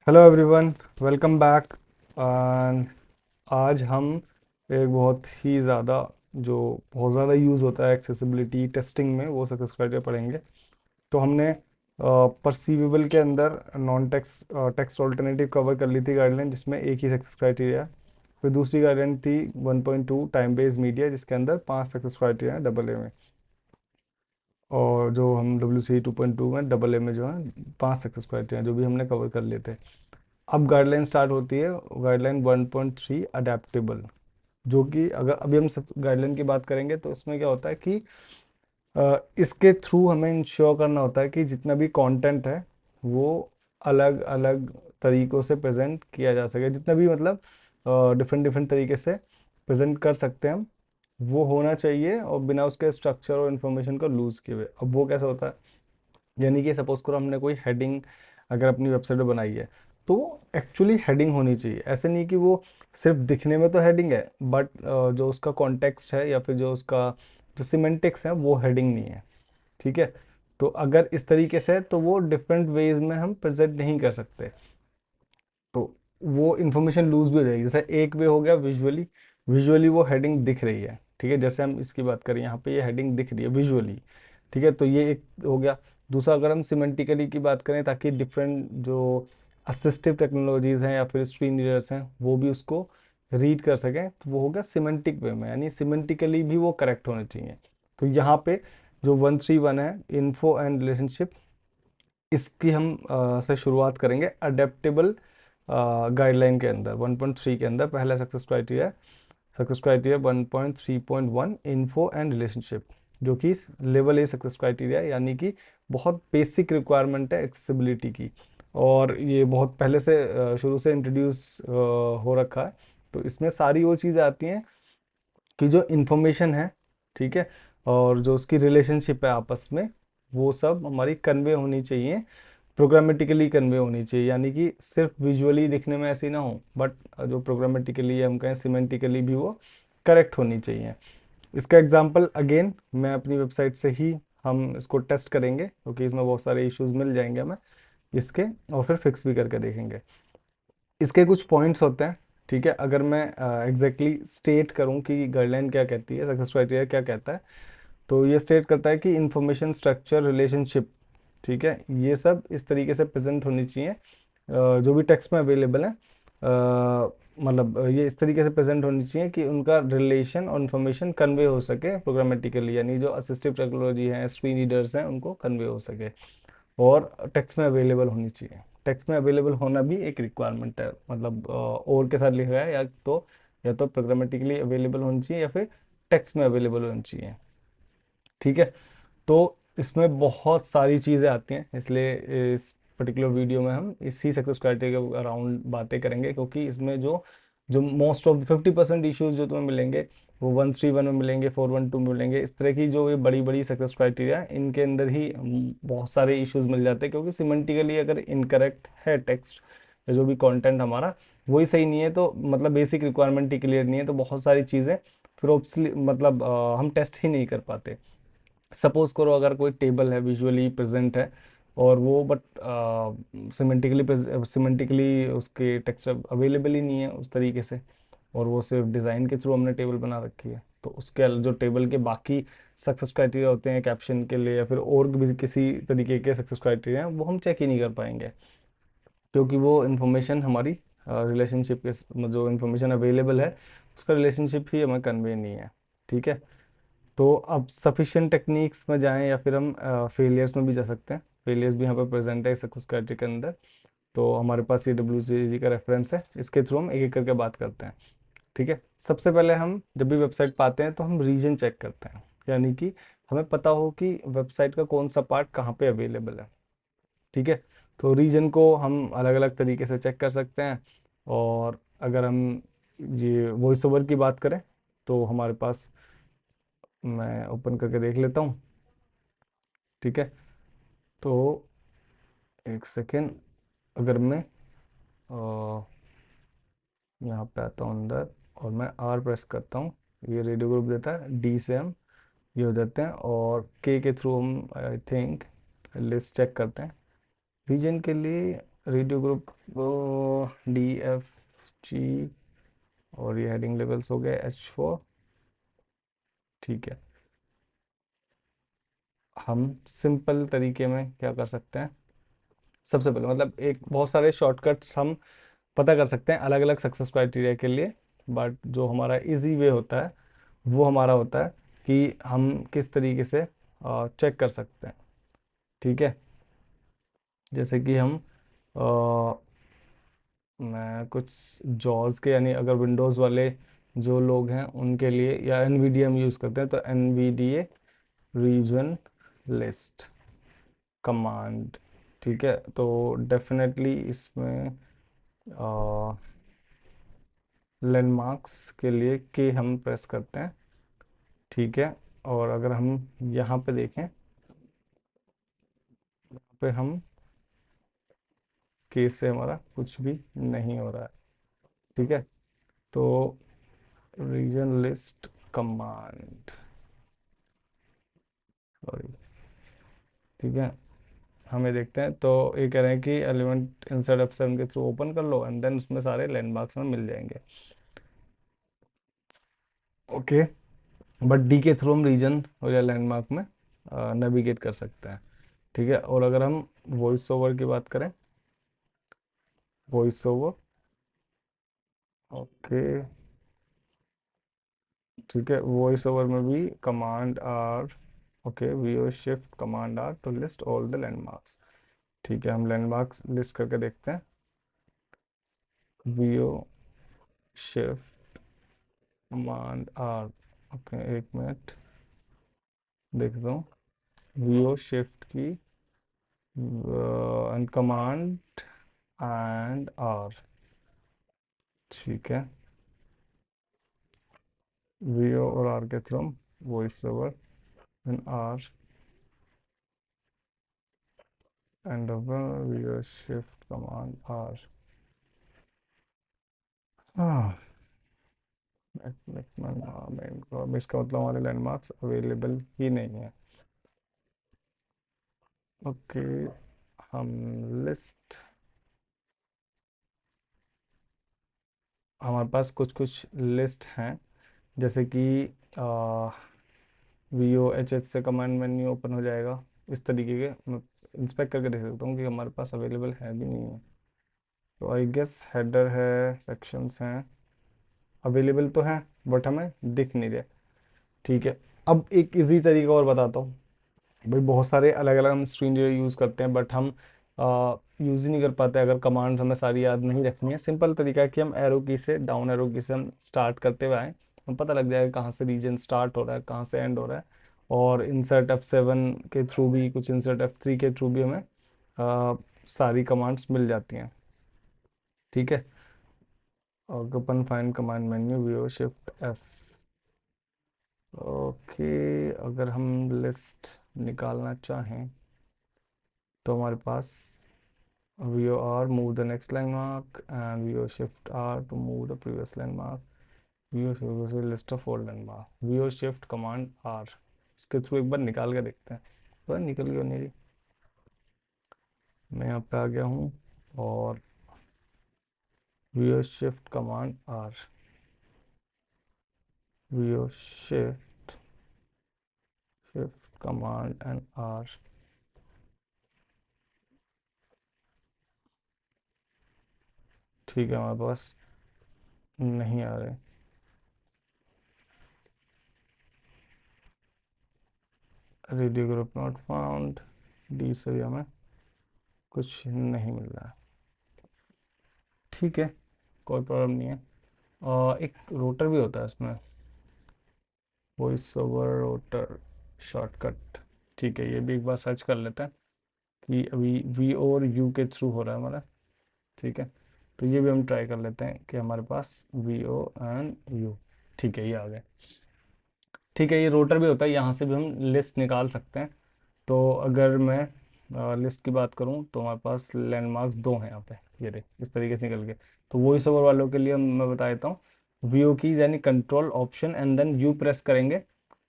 Hello everyone, welcome back. आज हम एक बहुत ही ज़्यादा जो बहुत ज़्यादा यूज़ होता है एक्सेसिबिलिटी टेस्टिंग में, वो सक्सेस क्राइटेरिया पढ़ेंगे। तो हमने परसीवेबल के अंदर non text text alternative cover कर ली थी गाइडलाइन, जिसमें एक ही सक्सेस क्राइटेरिया है। फिर दूसरी गाइडलाइन थी 1.2 टाइम बेस्ड मीडिया, जिसके अंदर 5 सक्सेस क्राइटेरिया हैं डबल ए में। और जो हम WCE 2.2 में डबल ए में जो है 5 सक्सेस क्राइटेरिया जो भी हमने कवर कर लिए थे। अब गाइडलाइन स्टार्ट होती है, गाइडलाइन 1.3 अडेप्टेबल। जो कि अगर अभी हम सब गाइडलाइन की बात करेंगे तो इसमें क्या होता है कि इसके थ्रू हमें इंश्योर करना होता है कि जितना भी कंटेंट है वो अलग अलग तरीक़ों से प्रेजेंट किया जा सके, जितना भी मतलब डिफरेंट डिफरेंट तरीके से प्रेजेंट कर सकते हैं हम, वो होना चाहिए और बिना उसके स्ट्रक्चर और इन्फॉर्मेशन को लूज़ किए हुए। अब वो कैसे होता है, यानी कि सपोज करो हमने कोई हेडिंग अगर अपनी वेबसाइट पे बनाई है, तो एक्चुअली हेडिंग होनी चाहिए। ऐसे नहीं कि वो सिर्फ दिखने में तो हेडिंग है, बट जो उसका कॉन्टेक्स्ट है या फिर जो उसका जो सिमेंटिक्स है वो हेडिंग नहीं है। ठीक है। तो अगर इस तरीके से है तो वो डिफरेंट वेज में हम प्रेजेंट नहीं कर सकते, तो वो इन्फॉर्मेशन लूज भी हो जाएगी। जैसे एक वे हो गया विजुअली, विजुअली वो हेडिंग दिख रही है। ठीक है, जैसे हम इसकी बात करें, यहाँ पे ये हेडिंग दिख रही है विजुअली। ठीक है, तो ये एक हो गया। दूसरा, अगर हम सिमेंटिकली की बात करें, ताकि डिफरेंट जो असिस्टिव टेक्नोलॉजीज हैं या फिर स्क्रीन रीडर्स हैं वो भी उसको रीड कर सकें, तो वो हो गया सिमेंटिक वे में, यानी सिमेंटिकली भी वो करेक्ट होने चाहिए। तो यहाँ पे जो 131 है, इन्फो एंड रिलेशनशिप, इसकी हम से शुरुआत करेंगे। अडेप्टेबल गाइडलाइन के अंदर 1.3 के अंदर पहला success criteria 1.3.1 info and relationship, जो कि लेवल ए सक्सेस क्राइटेरिया, यानी कि बहुत बेसिक रिक्वायरमेंट है एक्सेसिबिलिटी की। और ये बहुत पहले से शुरू से इंट्रोड्यूस हो रखा है। तो इसमें सारी वो चीज़ें आती हैं कि जो इन्फॉर्मेशन है, ठीक है, और जो उसकी रिलेशनशिप है आपस में, वो सब हमारी कन्वे होनी चाहिए, प्रोग्रामेटिकली कन्वे होनी चाहिए। यानी कि सिर्फ विजुअली दिखने में ऐसी ना हो, बट जो प्रोग्रामेटिकली हम कहें सिमेंटिकली भी वो करेक्ट होनी चाहिए। इसका एग्जांपल अगेन मैं अपनी वेबसाइट से ही हम इसको टेस्ट करेंगे, क्योंकि इसमें बहुत सारे इश्यूज मिल जाएंगे हमें इसके, और फिर फिक्स भी करके देखेंगे। इसके कुछ पॉइंट्स होते हैं। ठीक है, अगर मैं एग्जैक्टली स्टेट करूं कि गाइडलाइन क्या कहती है, सक्सेस क्राइटेरिया क्या कहता है, तो ये स्टेट करता है कि इंफॉर्मेशन स्ट्रक्चर रिलेशनशिप, ठीक है, ये सब इस तरीके से प्रेजेंट होनी चाहिए, जो भी टेक्स्ट में अवेलेबल है, मतलब ये इस तरीके से प्रेजेंट होनी चाहिए कि उनका रिलेशन और इन्फॉर्मेशन कन्वे हो सके प्रोग्रामेटिकली, यानी जो असिस्टिव टेक्नोलॉजी है, स्क्रीन रीडर्स हैं, उनको कन्वे हो सके, और टेक्स्ट में अवेलेबल होनी चाहिए। टेक्स्ट में अवेलेबल होना भी एक रिक्वायरमेंट है, मतलब और के साथ लिखा है, या तो प्रोग्रामेटिकली अवेलेबल होनी चाहिए या फिर टेक्स्ट में अवेलेबल होनी चाहिए। ठीक है। तो इसमें बहुत सारी चीज़ें आती हैं, इसलिए इस पर्टिकुलर वीडियो में हम इसी सक्सेस क्राइटेरिया के अराउंड बातें करेंगे, क्योंकि इसमें जो जो मोस्ट ऑफ 50% इश्यूज जो तुम्हें मिलेंगे वो 131 में मिलेंगे, 412 में मिलेंगे। इस तरह की जो ये बड़ी बड़ी सक्सेस क्राइटेरिया इनके अंदर ही बहुत सारे इश्यूज मिल जाते हैं, क्योंकि सिमेंटिकली अगर इनकरेक्ट है टेक्स्ट या जो भी कंटेंट हमारा वही सही नहीं है, तो मतलब बेसिक रिक्वायरमेंट ही क्लियर नहीं है, तो बहुत सारी चीज़ें फिर मतलब हम टेस्ट ही नहीं कर पाते। सपोज करो अगर कोई टेबल है विजुअली प्रेजेंट है, और वो बट सिमेंटिकली उसके टेक्स्ट अवेलेबल ही नहीं है उस तरीके से, और वो सिर्फ डिज़ाइन के थ्रू हमने टेबल बना रखी है, तो उसके जो टेबल के बाकी सक्सेस क्राइटेरिया होते हैं कैप्शन के लिए या फिर और भी किसी तरीके के सक्सेस क्राइटेरिया हैं, वो हम चेक ही नहीं कर पाएंगे, क्योंकि वो इन्फॉर्मेशन हमारी रिलेशनशिप के जो इन्फॉर्मेशन अवेलेबल है उसका रिलेशनशिप ही हमें कन्वे नहीं है। ठीक है। तो अब सफिशिएंट टेक्निक्स में जाएं या फिर हम फेलियर्स में भी जा सकते हैं। फेलियर्स भी यहाँ पर प्रेजेंट है सक्सेस क्राइटेरिया के अंदर। तो हमारे पास ये WCAG का रेफरेंस है, इसके थ्रू हम एक एक करके बात करते हैं। ठीक है। सबसे पहले हम जब भी वेबसाइट पाते हैं तो हम रीजन चेक करते हैं, यानी कि हमें पता हो कि वेबसाइट का कौन सा पार्ट कहाँ पे अवेलेबल है। ठीक है। तो रीजन को हम अलग अलग तरीके से चेक कर सकते हैं। और अगर हम ये वॉइस ओवर की बात करें, तो हमारे पास, मैं ओपन करके देख लेता हूँ। ठीक है। तो एक सेकेंड, अगर मैं यहाँ पे आता हूँ अंदर और मैं R प्रेस करता हूँ, ये रेडियो ग्रुप देता है, D से हम ये हो जाते हैं, और K के थ्रू हम आई थिंक लिस्ट चेक करते हैं रीजन के लिए। रेडियो ग्रुप DFG, और ये हेडिंग लेवल्स हो गए H4। ठीक है, हम सिंपल तरीके में क्या कर सकते हैं, सबसे पहले मतलब एक बहुत सारे शॉर्टकट्स हम पता कर सकते हैं अलग अलग सक्सेस क्राइटेरिया के लिए, बट जो हमारा इजी वे होता है वो हमारा होता है कि हम किस तरीके से चेक कर सकते हैं। ठीक है, जैसे कि हम मैं कुछ जॉज के, यानी अगर विंडोज़ वाले जो लोग हैं उनके लिए, या NVDA हम यूज़ करते हैं तो NVDA रीजन लिस्ट कमांड। ठीक है, तो डेफिनेटली इसमें लैंडमार्क्स के लिए के हम प्रेस करते हैं। ठीक है, और अगर हम यहाँ पे देखें, यहाँ पे हम के से हमारा कुछ भी नहीं हो रहा है। ठीक है, तो रीजन लिस्ट कमांड, सॉरी, ठीक है, हमें देखते हैं तो ये कह रहे हैं कि एलिमेंट इंसर्ट F7 के थ्रू ओपन कर लो एंड देन उसमें सारे लैंडमार्क्स में मिल जाएंगे। ओके, बट डी के थ्रू हम रीजन और या लैंडमार्क में नेविगेट कर सकते हैं। ठीक है, और अगर हम वॉइस ओवर की बात करें, वॉइस ओवर, ओके, ठीक है, वॉइस ओवर में भी command R, okay, VO shift command R to list all the landmarks. ठीक है, हम लैंडमार्क्स लिस्ट करके देखते हैं। VO shift command R, okay, एक मिनट देखता हूँ। VO shift key and command and R, ठीक है, वीओ और आर के through voice over and R and VO shift command R. हाँ, इसका मतलब हमारे लैंडमार्क्स अवेलेबल ही नहीं है। ओके, हम लिस्ट, हमारे पास कुछ कुछ लिस्ट हैं, जैसे कि VOHH से कमांड मेन्यू ओपन हो जाएगा। इस तरीके के मैं इंस्पेक्ट करके देख सकता हूँ कि हमारे पास अवेलेबल है भी नहीं है। तो आई गेस हेडर है, सेक्शंस हैं, अवेलेबल तो हैं बट हमें दिख नहीं रहे। ठीक है, अब एक इजी तरीका और बताता हूँ। भाई बहुत सारे अलग अलग हम स्क्रीन रीडर यूज़ करते हैं बट हम यूज़ ही नहीं कर पाते अगर कमांड्स हमें सारी याद नहीं रखनी है। सिंपल तरीका है कि हम एरो की से, डाउन एरो की से हम स्टार्ट करते हुए आएँ, हम पता लग जाएगा कहाँ से रीजन स्टार्ट हो रहा है, कहाँ से एंड हो रहा है। और इंसर्ट F7 के थ्रू भी, कुछ इंसर्ट F3 के थ्रू भी हमें सारी कमांड्स मिल जाती हैं। ठीक है, और open find command menu VO shift F। Okay, अगर हम लिस्ट निकालना चाहें तो हमारे पास VOR move the next landmark and VO shift R to move the previous landmark. VO shift list of all landmark. VO shift command R, इसके through एक बार निकाल के देखते हैं। तो निकल गई मेरी, मैं यहाँ पे आ गया हूँ और VO shift command R, VO shift command and R। ठीक है, हमारे पास नहीं आ रहे। Radio group not found, D से भी हमें कुछ नहीं मिल रहा है। ठीक है, कोई प्रॉब्लम नहीं है। और एक रोटर भी होता है इसमें, वॉइस ओवर रोटर शॉर्टकट। ठीक है, ये भी एक बार सर्च कर लेते हैं कि अभी V और U के थ्रू हो रहा है हमारा। ठीक है, तो ये भी हम ट्राई कर लेते हैं कि हमारे पास VO एंड U। ठीक है, ये आ गए। ठीक है, ये रोटर भी होता है, यहाँ से भी हम लिस्ट निकाल सकते हैं। तो अगर मैं लिस्ट की बात करूँ तो हमारे पास लैंडमार्क्स दो हैं यहाँ पे, ये देख इस तरीके से निकल गए। तो वॉइस ओवर वालों के लिए मैं बता देता हूँ, वीओ की यानी control option and then you press करेंगे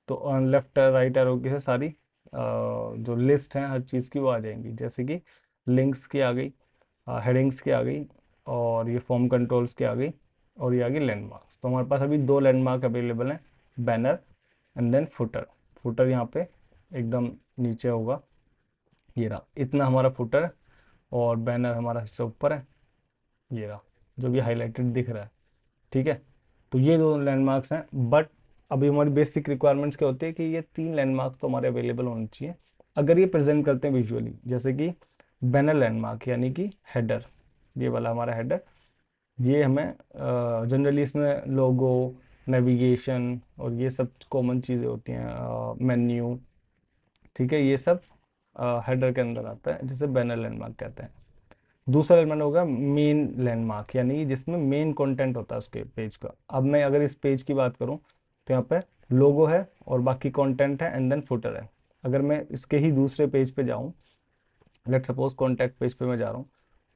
तो लेफ्ट राइट एरो की से सारी जो लिस्ट है हर चीज़ की वो आ जाएंगी, जैसे कि लिंक्स की आ गई, हेडिंग्स की आ गई, और ये फॉर्म कंट्रोल्स की आ गई, और ये आ गई लैंडमार्क्स। तो हमारे पास अभी दो लैंडमार्क अवेलेबल हैं, banner and then footer. Footer यहाँ पे एकदम नीचे होगा, ये रहा, इतना हमारा फुटर, और बैनर हमारा सबसे ऊपर है, ये रहा, जो भी हाईलाइटेड दिख रहा है। ठीक है, तो ये दो लैंडमार्क्स हैं। बट अभी हमारी बेसिक रिक्वायरमेंट्स क्या होती है कि ये तीन लैंडमार्क्स तो हमारे अवेलेबल होने चाहिए अगर ये प्रेजेंट करते हैं विजुअली। जैसे कि बैनर लैंडमार्क यानी कि हेडर, ये वाला हमारा हेडर, ये हमें जनरली इसमें लोगो, नेविगेशन और ये सब कॉमन चीज़ें होती हैं, मेन्यू, ठीक है, ये सब हेडर के अंदर आता है, जिसे बैनर लैंडमार्क कहते हैं। दूसरा एलिमेंट होगा मेन लैंडमार्क, यानी कि जिसमें मेन कंटेंट होता है उसके पेज का। अब मैं अगर इस पेज की बात करूं तो यहाँ पे लोगो है और बाकी कंटेंट है एंड देन फुटर है। अगर मैं इसके ही दूसरे पेज पे जाऊं, लेट सपोज कॉन्टैक्ट पेज पे मैं जा रहा हूँ,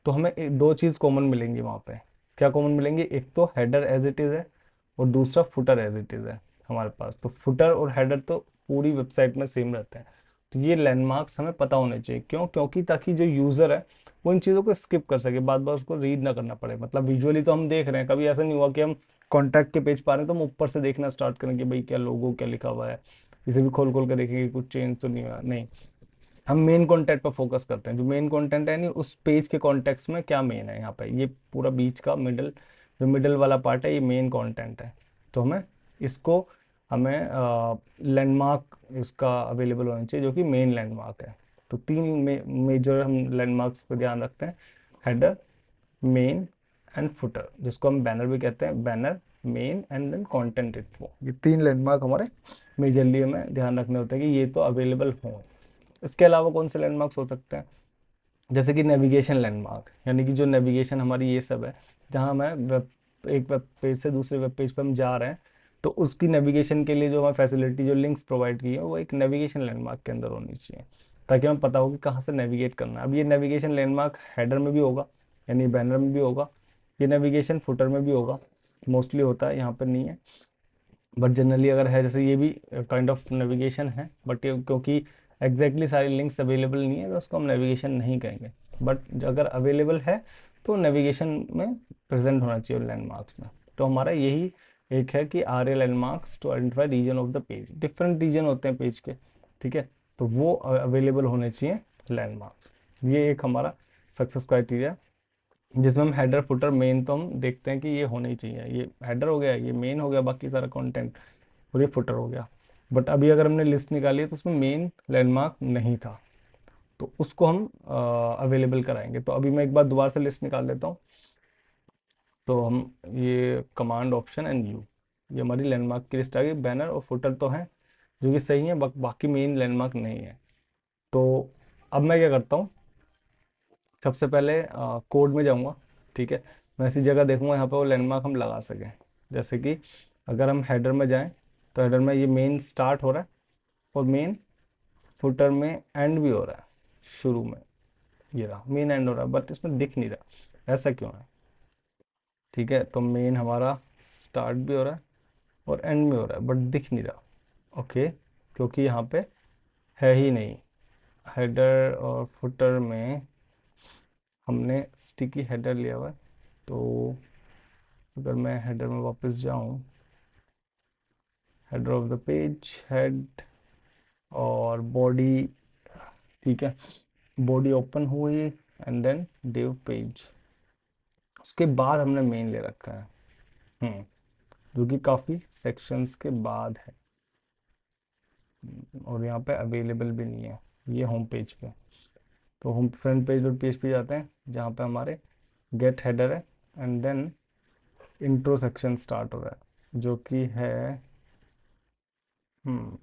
तो हमें दो चीज़ कॉमन मिलेंगी वहाँ पे। क्या कॉमन मिलेंगी? एक तो हेडर एज इट इज़ है, और दूसरा फुटर एज इट इज़ है हमारे पास। तो फुटर और हेडर तो पूरी वेबसाइट में सेम रहते हैं। तो ये लैंडमार्क्स हमें पता होने चाहिए, क्यों? क्योंकि ताकि जो यूज़र है वो इन चीज़ों को स्किप कर सके, बार बार उसको रीड ना करना पड़े। मतलब विजुअली तो हम देख रहे हैं, कभी ऐसा नहीं हुआ कि हम कॉन्टैक्ट के पेज पा रहे हैं तो हम ऊपर से देखना स्टार्ट करें कि भाई क्या लोगो क्या लिखा हुआ है, इसे भी खोल खोल कर देखेंगे कुछ चेंज तो नहीं हुआ। नहीं, हम मेन कंटेंट पर फोकस करते हैं। जो मेन कंटेंट है, नहीं उस पेज के कॉन्टेक्स्ट में क्या मेन है, यहाँ पे ये पूरा बीच का मिडल, जो मिडल वाला पार्ट है, ये मेन कंटेंट है। तो हमें इसको, हमें लैंडमार्क इसका अवेलेबल होना चाहिए जो कि मेन लैंडमार्क है। तो तीन मेजर हम लैंडमार्क्स पर ध्यान रखते हैं, हेडर, मेन एंड फुटर, जिसको हम बैनर भी कहते हैं, banner, main and then content info. ये तीन लैंडमार्क हमारे मेजरली हमें ध्यान रखने होते हैं कि ये तो अवेलेबल हों। इसके अलावा कौन से लैंडमार्क्स हो सकते हैं? जैसे कि नेविगेशन लैंडमार्क, यानी कि जो नेविगेशन हमारी ये सब है, जहाँ हमें एक वेब पेज से दूसरे वेब पेज पर हम जा रहे हैं, तो उसकी नेविगेशन के लिए जो हमें फैसिलिटी, जो लिंक्स प्रोवाइड की है, वो एक नेविगेशन लैंडमार्क के अंदर होनी चाहिए, ताकि हमें पता हो कि कहाँ से नेविगेट करना है। अब ये नेविगेशन लैंडमार्क हेडर में भी होगा, यानी बैनर में भी होगा, ये नेविगेशन फुटर में भी होगा, मोस्टली होता है, यहाँ पर नहीं है, बट जनरली अगर है, जैसे ये भी काइंड ऑफ नेविगेशन है, बट क्योंकि एग्जैक्टली सारी लिंक्स अवेलेबल नहीं है तो उसको हम नेविगेशन नहीं कहेंगे। बट अगर अवेलेबल है तो नेविगेशन में प्रेजेंट होना चाहिए लैंडमार्क्स में। तो हमारा यही एक है कि ARIA landmarks to identify region of the page. Different region होते हैं पेज के, ठीक है, तो वो अवेलेबल होने चाहिए लैंडमार्क्स। ये एक हमारा सक्सेस क्राइटेरिया, जिसमें हम हेडर फुटर मेन तो हम देखते हैं कि ये होना ही चाहिए। ये हेडर हो गया, ये मेन हो गया, बाकी सारा कंटेंट, और ये फुटर हो गया। बट अभी अगर हमने लिस्ट निकाली है तो उसमें मेन लैंडमार्क नहीं था, तो उसको हम अवेलेबल कराएंगे। तो अभी मैं एक बार दोबारा से लिस्ट निकाल लेता हूँ। तो हम ये कमांड ऑप्शन एंड यू, ये हमारी लैंडमार्क की लिस्ट आ गई। बैनर और फुटर तो हैं जो कि सही है, बाकी मेन लैंडमार्क नहीं है। तो अब मैं क्या करता हूँ, सबसे पहले कोड में जाऊँगा, ठीक है, मैं ऐसी जगह देखूंगा यहाँ पे वो लैंडमार्क हम लगा सकें। जैसे कि अगर हम हेडर में जाएं, तो हेडर में ये मेन स्टार्ट हो रहा है, और मेन फुटर में एंड भी हो रहा है, शुरू में ये रहा मेन एंड हो रहा है, बट इसमें दिख नहीं रहा, ऐसा क्यों है? ठीक है, तो मेन हमारा स्टार्ट भी हो रहा है और एंड भी हो रहा है, बट दिख नहीं रहा। ओके, क्योंकि यहाँ पे है ही नहीं। हेडर और फुटर में हमने स्टिकी हेडर लिया हुआ है। तो अगर मैं हेडर में वापस जाऊं, header of the page, head और बॉडी, ठीक है, बॉडी ओपन हुई एंड देन डिव पेज, उसके बाद हमने मेन ले रखा है, जो कि काफ़ी सेक्शंस के बाद है, और यहाँ पे अवेलेबल भी नहीं है ये होम पेज पे। तो हम फ्रंट पेज और पेज पे जाते हैं जहाँ पे हमारे गेट हेडर है and then intro section start हो रहा है, जो कि है हम्म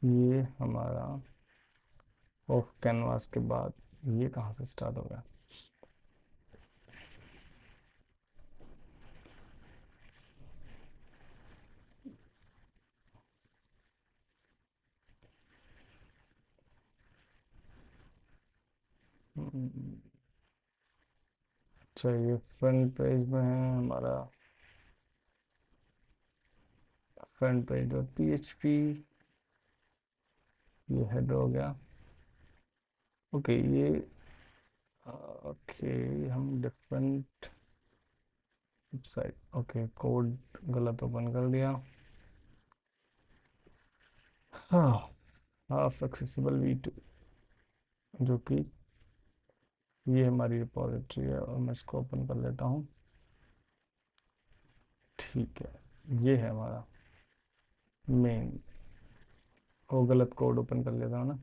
ये हमारा ऑफ कैनवास के बाद, ये कहाँ से स्टार्ट हो गया? हम्म, अच्छा, ये फ्रंट पेज में है हमारा, front page dot P H P, ये हेडर हो गया, ओके ये ओके हम डिफरेंट वेबसाइट, ओके कोड गलत ओपन कर दिया। हाँ, हाफ एक्सेसिबल V2, जो कि ये हमारी रिपोजिटरी है, और मैं इसको ओपन कर लेता हूँ। ठीक है, ये है हमारा मेन। वो गलत कोड ओपन कर लेता हूँ ना,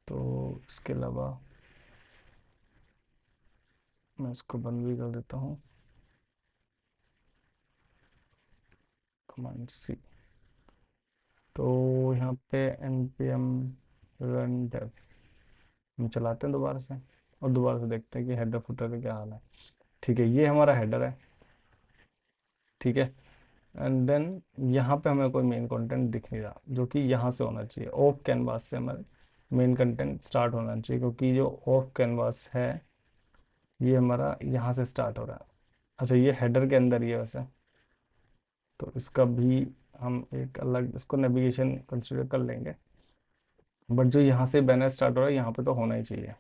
तो इसके अलावा मैं इसको बंद भी कर देता हूँ, कमांड C। तो यहाँ पे npm run dev हम चलाते हैं दोबारा से, और दोबारा से देखते हैं कि हेडर फुटर का क्या हाल है। ठीक है, ये हमारा हेडर है। ठीक है, एंड देन यहाँ पे हमें कोई मेन कंटेंट दिख नहीं रहा, जो कि यहाँ से होना चाहिए। ऑफ कैनवास से हमारे मेन कंटेंट स्टार्ट होना चाहिए, क्योंकि जो ऑफ कैनवास है ये हमारा यहाँ से स्टार्ट हो रहा है। अच्छा, ये हेडर के अंदर ही है वैसे, तो इसका भी हम एक अलग इसको नेविगेशन कंसिडर कर लेंगे, बट जो यहाँ से बैनर स्टार्ट हो रहा है यहाँ पे तो होना ही चाहिए।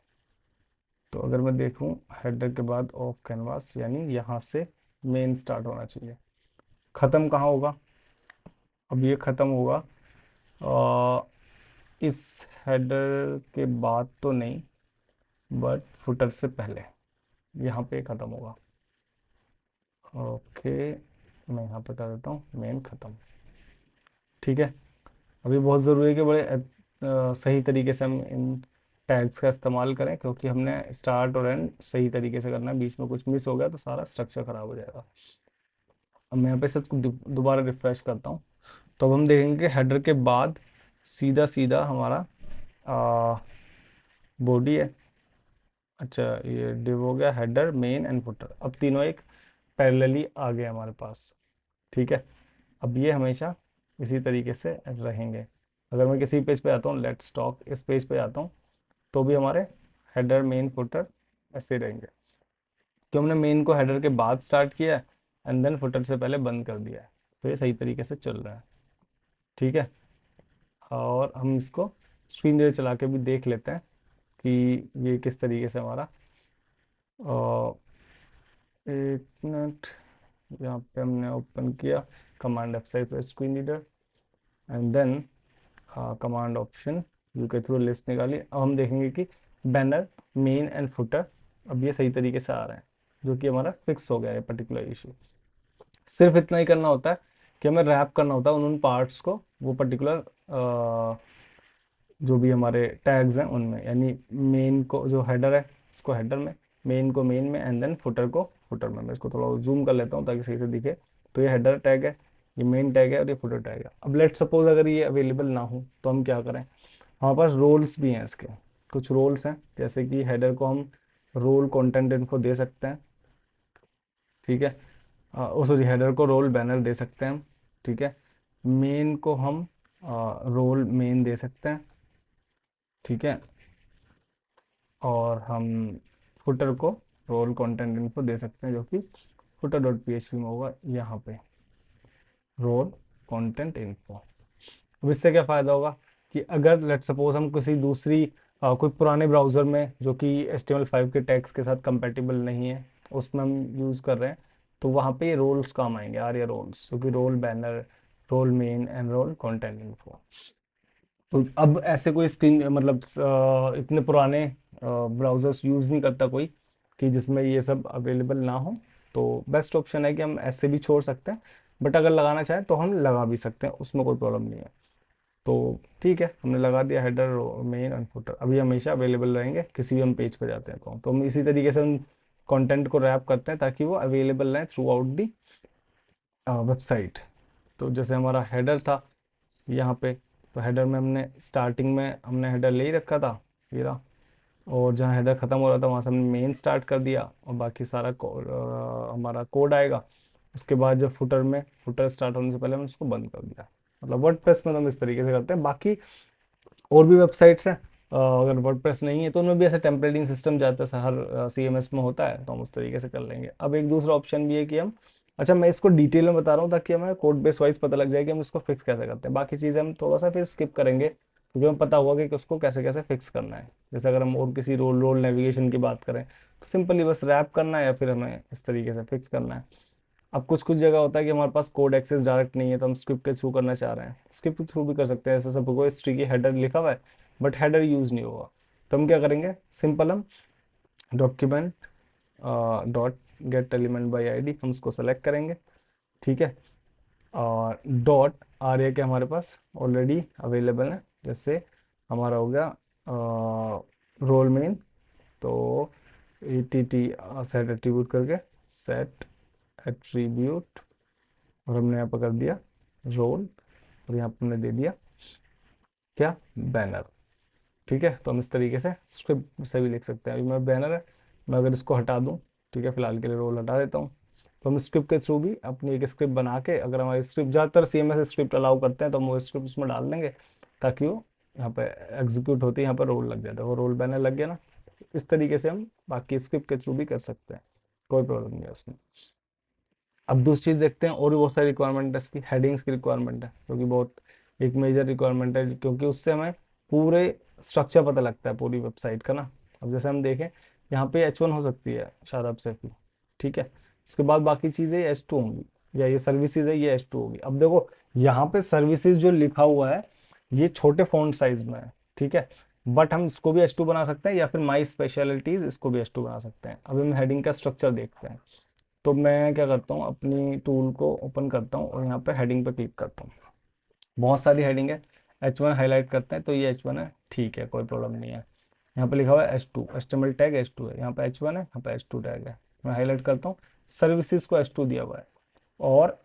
तो अगर मैं देखूँ, हेडर के बाद ऑफ कैनवास, यानी यहाँ से मेन स्टार्ट होना चाहिए। ख़त्म कहाँ होगा? अब ये ख़त्म होगा इस हेडर के बाद तो नहीं, बट फुटर से पहले यहाँ पे ख़त्म होगा। ओके, मैं यहाँ पे कर देता हूँ मेन ख़त्म। ठीक है, अभी बहुत ज़रूरी है कि बड़े सही तरीके से हम इन टैग्स का इस्तेमाल करें, क्योंकि हमने स्टार्ट और एंड सही तरीके से करना है। बीच में कुछ मिस हो गया तो सारा स्ट्रक्चर ख़राब हो जाएगा। अब मैं यहाँ पे सब दोबारा रिफ्रेश करता हूँ, तो अब हम देखेंगे हेडर के बाद सीधा सीधा हमारा बॉडी है। अच्छा, ये डिव हो गया, हेडर मेन एंड फुटर, अब तीनों एक पैरेलली आ गए हमारे पास। ठीक है, अब ये हमेशा इसी तरीके से रहेंगे। अगर मैं किसी पेज पे आता हूँ, लेट्स टॉक, इस पेज पे आता हूँ, तो भी हमारे हेडर मेन फुटर ऐसे रहेंगे, कि हमने मेन को हेडर के बाद स्टार्ट किया है, एंड देन फुटर से पहले बंद कर दिया है। तो ये सही तरीके से चल रहा है। ठीक है, और हम इसको स्क्रीन रीडर चला के भी देख लेते हैं कि ये किस तरीके से हमारा एक मिनट, यहाँ पे हमने ओपन किया कमांड F5 पे screen reader, and then command option U के थ्रू लिस्ट निकाली। अब हम देखेंगे कि बैनर मेन एंड फुटर अब ये सही तरीके से आ रहे हैं, जो कि हमारा फिक्स हो गया है पर्टिकुलर इशू। सिर्फ इतना ही करना होता है कि हमें रैप करना होता है उन पार्ट्स को, वो पर्टिकुलर जो भी हमारे टैग्स हैं उनमें, यानी मेन को जो हेडर है उसको हेडर में, मेन को मेन में, एंड देन फुटर को फुटर में। मैं इसको थोड़ा जूम कर लेता हूँ ताकि सही से दिखे। तो ये हेडर टैग है, ये मेन टैग है, और ये फुटर टैग है। अब लेट सपोज अगर ये अवेलेबल ना हो तो हम क्या करें? हमारे पास रोल्स भी हैं इसके, कुछ रोल्स हैं, जैसे कि हेडर को हम रोल कंटेंट इन्फो दे सकते हैं। ठीक है, सॉरी, हेडर को रोल बैनर दे सकते हैं हम। ठीक है, मेन को हम रोल मेन दे सकते हैं। ठीक है, और हम फुटर को रोल कंटेंट इन्फो दे सकते हैं, जो कि फुटर डॉट PHP में होगा, यहाँ पे रोल कंटेंट इन्फो। अब इससे क्या फ़ायदा होगा कि अगर लेट सपोज हम किसी दूसरी कोई पुराने ब्राउज़र में, जो कि HTML5 के टैग्स के साथ कंपेटिबल नहीं है, उसमें हम यूज़ कर रहे हैं, तो वहाँ पे ये रोल्स काम आएंगे, आर्या रोल्स, जो कि role banner, role main and role content info. तो अब ऐसे कोई स्क्रीन मतलब इतने पुराने ब्राउज़र्स यूज़ नहीं करता कोई, कि जिसमें ये सब अवेलेबल ना हो। तो बेस्ट ऑप्शन है कि हम ऐसे भी छोड़ सकते हैं, बट अगर लगाना चाहें तो हम लगा भी सकते हैं, उसमें कोई प्रॉब्लम नहीं है। तो ठीक है, हमने लगा दिया हेडर मेन एंड फुटर, अभी हमेशा अवेलेबल रहेंगे, किसी भी हम पेज पे जाते हैं तो हम इसी तरीके से हम कंटेंट को रैप करते हैं ताकि वो अवेलेबल रहे थ्रू आउट दी वेबसाइट। तो जैसे हमारा हेडर था यहाँ पे, तो हेडर में हमने स्टार्टिंग में हमने हेडर ले ही रखा था, ये रहा, और जहाँ हेडर ख़त्म हो रहा था वहाँ से हमने मेन स्टार्ट कर दिया, और बाकी सारा हमारा कोड आएगा। उसके बाद जब फुटर में फुटर स्टार्ट होने से पहले हमने उसको बंद कर दिया। मतलब वर्डप्रेस में तो हम इस तरीके से करते हैं। बाकी और भी वेबसाइट्स हैं, अगर वर्डप्रेस नहीं है तो उनमें भी ऐसे टेम्पलेटिंग सिस्टम जाता है, हर CMS में होता है, तो हम उस तरीके से कर लेंगे। अब एक दूसरा ऑप्शन भी है कि हम, अच्छा मैं इसको डिटेल में बता रहा हूँ ताकि हमें कोड बेस वाइज पता लग जाए कि हम इसको फिक्स कैसे करते हैं, बाकी चीज़ें हम थोड़ा सा फिर स्किप करेंगे क्योंकि हमें पता होगा कि उसको कैसे कैसे फिक्स करना है। जैसे अगर हम और किसी रोल रोल नेविगेशन की बात करें तो सिंपली बस रैप करना है या फिर हमें इस तरीके से फिक्स करना है। अब कुछ कुछ जगह होता है कि हमारे पास कोड एक्सेस डायरेक्ट नहीं है, तो हम स्क्रिप्ट के थ्रू करना चाह रहे हैं, स्क्रिप्ट के थ्रू भी कर सकते हैं। ऐसे सब को हिस्ट्री की हेडर लिखा हुआ है बट हेडर यूज नहीं होगा, तो हम क्या करेंगे, सिंपल हम document dot gate element by ID हम उसको सेलेक्ट करेंगे, ठीक है। और डॉट आर्या के हमारे पास ऑलरेडी अवेलेबल है, जैसे हमारा हो गया रोल मेन, तो A T T set attribute करके सेट एट्रीब्यूट, और हमने यहाँ पर कर दिया रोल, और यहाँ पर हमने दे दिया क्या, बैनर, ठीक है। तो हम इस तरीके से स्क्रिप्ट से भी लिख सकते हैं। अभी मैं बैनर है, मैं अगर इसको हटा दूं, ठीक है, फिलहाल के लिए रोल हटा देता हूँ, तो हम स्क्रिप्ट के थ्रू भी अपनी एक स्क्रिप्ट बना के, अगर हमारी स्क्रिप्ट ज़्यादातर CMS स्क्रिप्ट अलाउ करते हैं तो हम वो स्क्रिप्ट उसमें डाल देंगे, ताकि वो यहाँ पे एग्जीक्यूट होती है, यहाँ पर रोल लग जाता है, वो रोल बैनर लग गया ना। इस तरीके से हम बाकी स्क्रिप्ट के थ्रू भी कर सकते हैं, कोई प्रॉब्लम नहीं है उसमें। अब दूसरी चीज़ देखते हैं, और भी बहुत सारी रिक्वायरमेंट है इसकी, हेडिंग्स की रिक्वायरमेंट है, क्योंकि बहुत एक मेजर रिक्वायरमेंट है, क्योंकि उससे हमें पूरे स्ट्रक्चर पता लगता है पूरी वेबसाइट का ना। अब जैसे हम देखें, यहाँ पे H1 हो सकती है शादाब से की, ठीक है। उसके बाद बाकी चीज़ें H2 होंगी, या ये सर्विसेज है ये H2 होगी। अब देखो यहाँ पे सर्विसेज जो लिखा हुआ है ये छोटे फॉन्ट साइज में है, ठीक है, बट हम इसको भी H2 बना सकते हैं, या फिर माई स्पेशलिटीज इसको भी H2 बना सकते हैं। अभी हम हेडिंग का स्ट्रक्चर देखते हैं। तो मैं क्या करता हूँ, अपनी टूल को ओपन करता हूँ और यहाँ पे हेडिंग पे क्लिक करता हूँ। बहुत सारी हेडिंग है, H1 हाईलाइट करते हैं, तो ये H1 है, ठीक है, कोई प्रॉब्लम नहीं है। यहाँ पे लिखा हुआ है H2, HTML टैग H2 है, यहाँ पे H1 है, यहाँ पे H2 टैग है। मैं हाईलाइट करता हूँ, सर्विसेज को H2 दिया हुआ है, और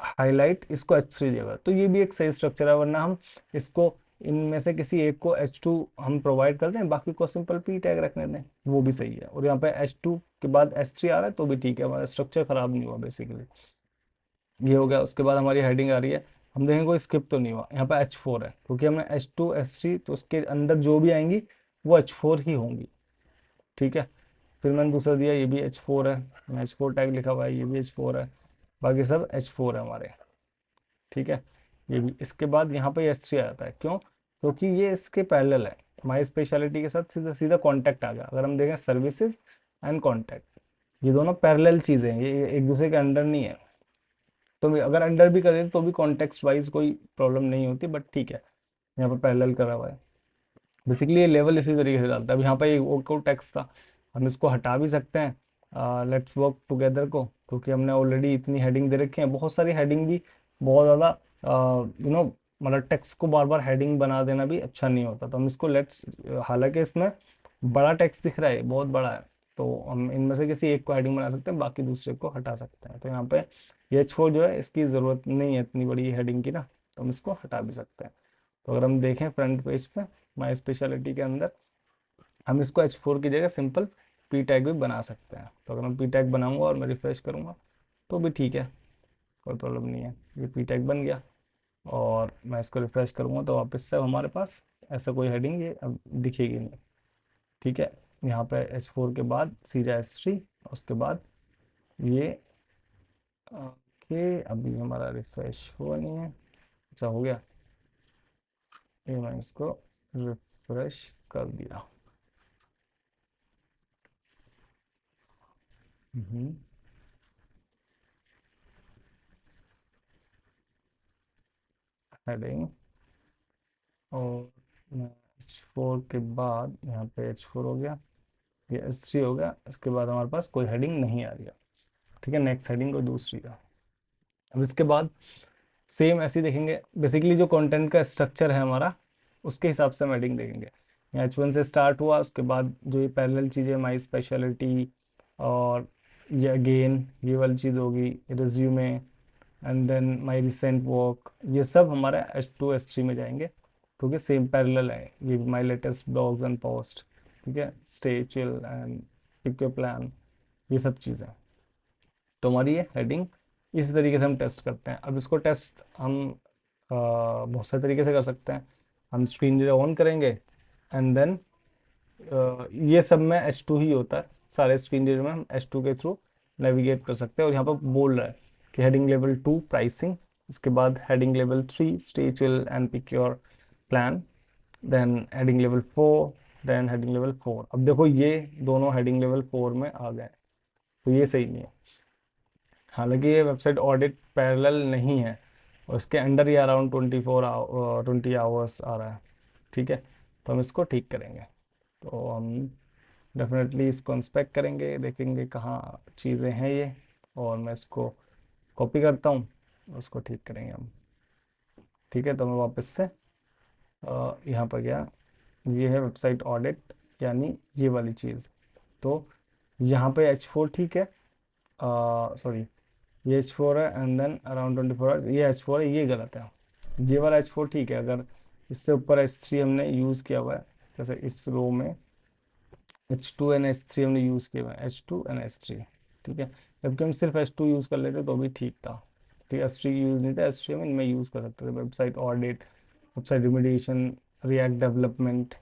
हाईलाइट इसको H3 दिया हुआ है, तो ये भी एक सही स्ट्रक्चर है। वरना हम इसको इनमें से किसी एक को H2 हम प्रोवाइड कर दें, बाकी को सिंपल P टैग रखने दें, वो भी सही है। और यहाँ पे H2 के बाद H3 आ रहा है तो भी ठीक है, हमारा स्ट्रक्चर खराब नहीं हुआ बेसिकली। ये हो गया। उसके बाद हमारी हेडिंग आ रही है, हम देखेंगे कोई स्किप तो नहीं हुआ। यहाँ पे H4 है, क्योंकि हमने H2 H3, तो उसके अंदर जो भी आएंगी वो H4 ही होंगी, ठीक है। फिर मैंने दूसरा दिया, ये भी H4 है, H4 टैग लिखा हुआ है, ये भी H4 है, बाकी सब H4 है हमारे, ठीक है। ये भी, इसके बाद यहाँ पे S3 आ जाता है, क्यों, क्योंकि ये इसके पैरेलल है, माई स्पेशलिटी के साथ सीधा सीधा कॉन्टैक्ट आ गया। अगर हम देखें सर्विसेज एंड कॉन्टैक्ट, ये दोनों पैरेलल चीज़ें हैं, ये एक दूसरे के अंडर नहीं है। तो अगर अंडर भी करें तो भी कॉन्टेक्स्ट वाइज कोई प्रॉब्लम नहीं होती, बट ठीक है, यहाँ पर पैरेलल करा हुआ है। बेसिकली ये लेवल इसी तरीके से डालता है। अब यहाँ पर एक और टेक्स्ट था, हम इसको हटा भी सकते हैं, लेट्स वर्क टुगेदर को, क्योंकि हमने ऑलरेडी इतनी हेडिंग दे रखी है, बहुत सारी हेडिंग भी बहुत ज़्यादा, मतलब टेक्स्ट को बार बार हेडिंग बना देना भी अच्छा नहीं होता। तो हम इसको लेट्स, हालांकि इसमें बड़ा टेक्स्ट दिख रहा है, बहुत बड़ा है, तो हम इनमें से किसी एक को हेडिंग बना सकते हैं, बाकी दूसरे को हटा सकते हैं। तो यहाँ पे ये H4 जो है इसकी ज़रूरत नहीं है इतनी बड़ी हेडिंग की ना, तो हम इसको हटा भी सकते हैं। तो अगर हम देखें फ्रंट पेज पे माई स्पेशलिटी के अंदर, हम इसको H4 की जगह सिंपल P टैग भी बना सकते हैं। तो अगर मैं P टैग बनाऊंगा और मैं रिफ्रेश करूंगा तो भी ठीक है, कोई प्रॉब्लम नहीं है, ये P टैग बन गया। और मैं इसको रिफ्रेश करूंगा तो वापस से हमारे पास ऐसा कोई हेडिंग ये अब दिखेगी नहीं, ठीक है। यहाँ पे H4 के बाद सीधा H3, उसके बाद ये, ओके, अभी हमारा रिफ्रेश हुआ नहीं है, अच्छा हो गया, ये मैं इसको रिफ्रेश कर दिया। हेडिंग, और H4 के बाद यहाँ पे H4 हो गया, ये H3 हो गया, इसके बाद हमारे पास कोई हेडिंग नहीं आ रही है, ठीक है। नेक्स्ट हेडिंग कोई दूसरी है। अब इसके बाद सेम ऐसे ही देखेंगे, बेसिकली जो कंटेंट का स्ट्रक्चर है हमारा उसके हिसाब से हम हेडिंग देखेंगे। यहाँ H1 से स्टार्ट हुआ, उसके बाद जो ये पैरेलल चीज़ें, माई स्पेशलिटी, और ये अगेन ये वाली चीज़ होगी, resume, and then my recent work, ये सब हमारे H2 H3 में जाएंगे, क्योंकि सेम पैरेलल है। ये my latest blogs and post, ठीक है, stay chill and pick your plan, ये सब चीज़ें। तो हमारी ये हेडिंग इसी तरीके से हम टेस्ट करते हैं। अब इसको टेस्ट हम बहुत सारे तरीके से कर सकते हैं। हम स्क्रीन रीडर ऑन करेंगे, एंड देन ये सब में H2 ही होता है, सारे स्क्रीन रीडर में हम H2 के थ्रू नेविगेट कर सकते हैं। और यहाँ पर बोल रहा है कि हेडिंग लेवल 2 प्राइसिंग, इसके बाद heading level 3 stay chill and pick your plan, then heading level 4, then heading level 4। अब देखो ये दोनों हेडिंग लेवल 4 में आ गए, तो ये सही नहीं है। हालांकि ये वेबसाइट ऑडिट पैरेलल नहीं है, और इसके अंडर ही अराउंड 20 आवर्स आ रहा है। ठीक है, तो हम इसको ठीक करेंगे। तो हम डेफिनेटली इसको इंस्पेक्ट करेंगे, देखेंगे कहाँ चीज़ें हैं ये, और मैं इसको कॉपी करता हूँ, उसको ठीक करेंगे हम। ठीक है, तो मैं वापस से यहाँ पर गया, ये है वेबसाइट ऑडिट, यानी ये वाली चीज़। तो यहाँ पे H4 ठीक है, सॉरी ये H4 है, एंड देन अराउंड 24 ये H4 है, ये गलत है। ये वाला H4 ठीक है, अगर इससे ऊपर H3 हमने यूज़ किया हुआ है, जैसे इस रो में H2 एंड H3 हमने यूज़ किया हुआ है, H2 एंड H3। ठीक है, जबकि हम सिर्फ H2 यूज़ कर लेते तो भी ठीक था। ठीक है, H3 यूज़ नहीं था, H3 हम इनमें यूज़ कर सकते थे, website audit, website remediation, react development,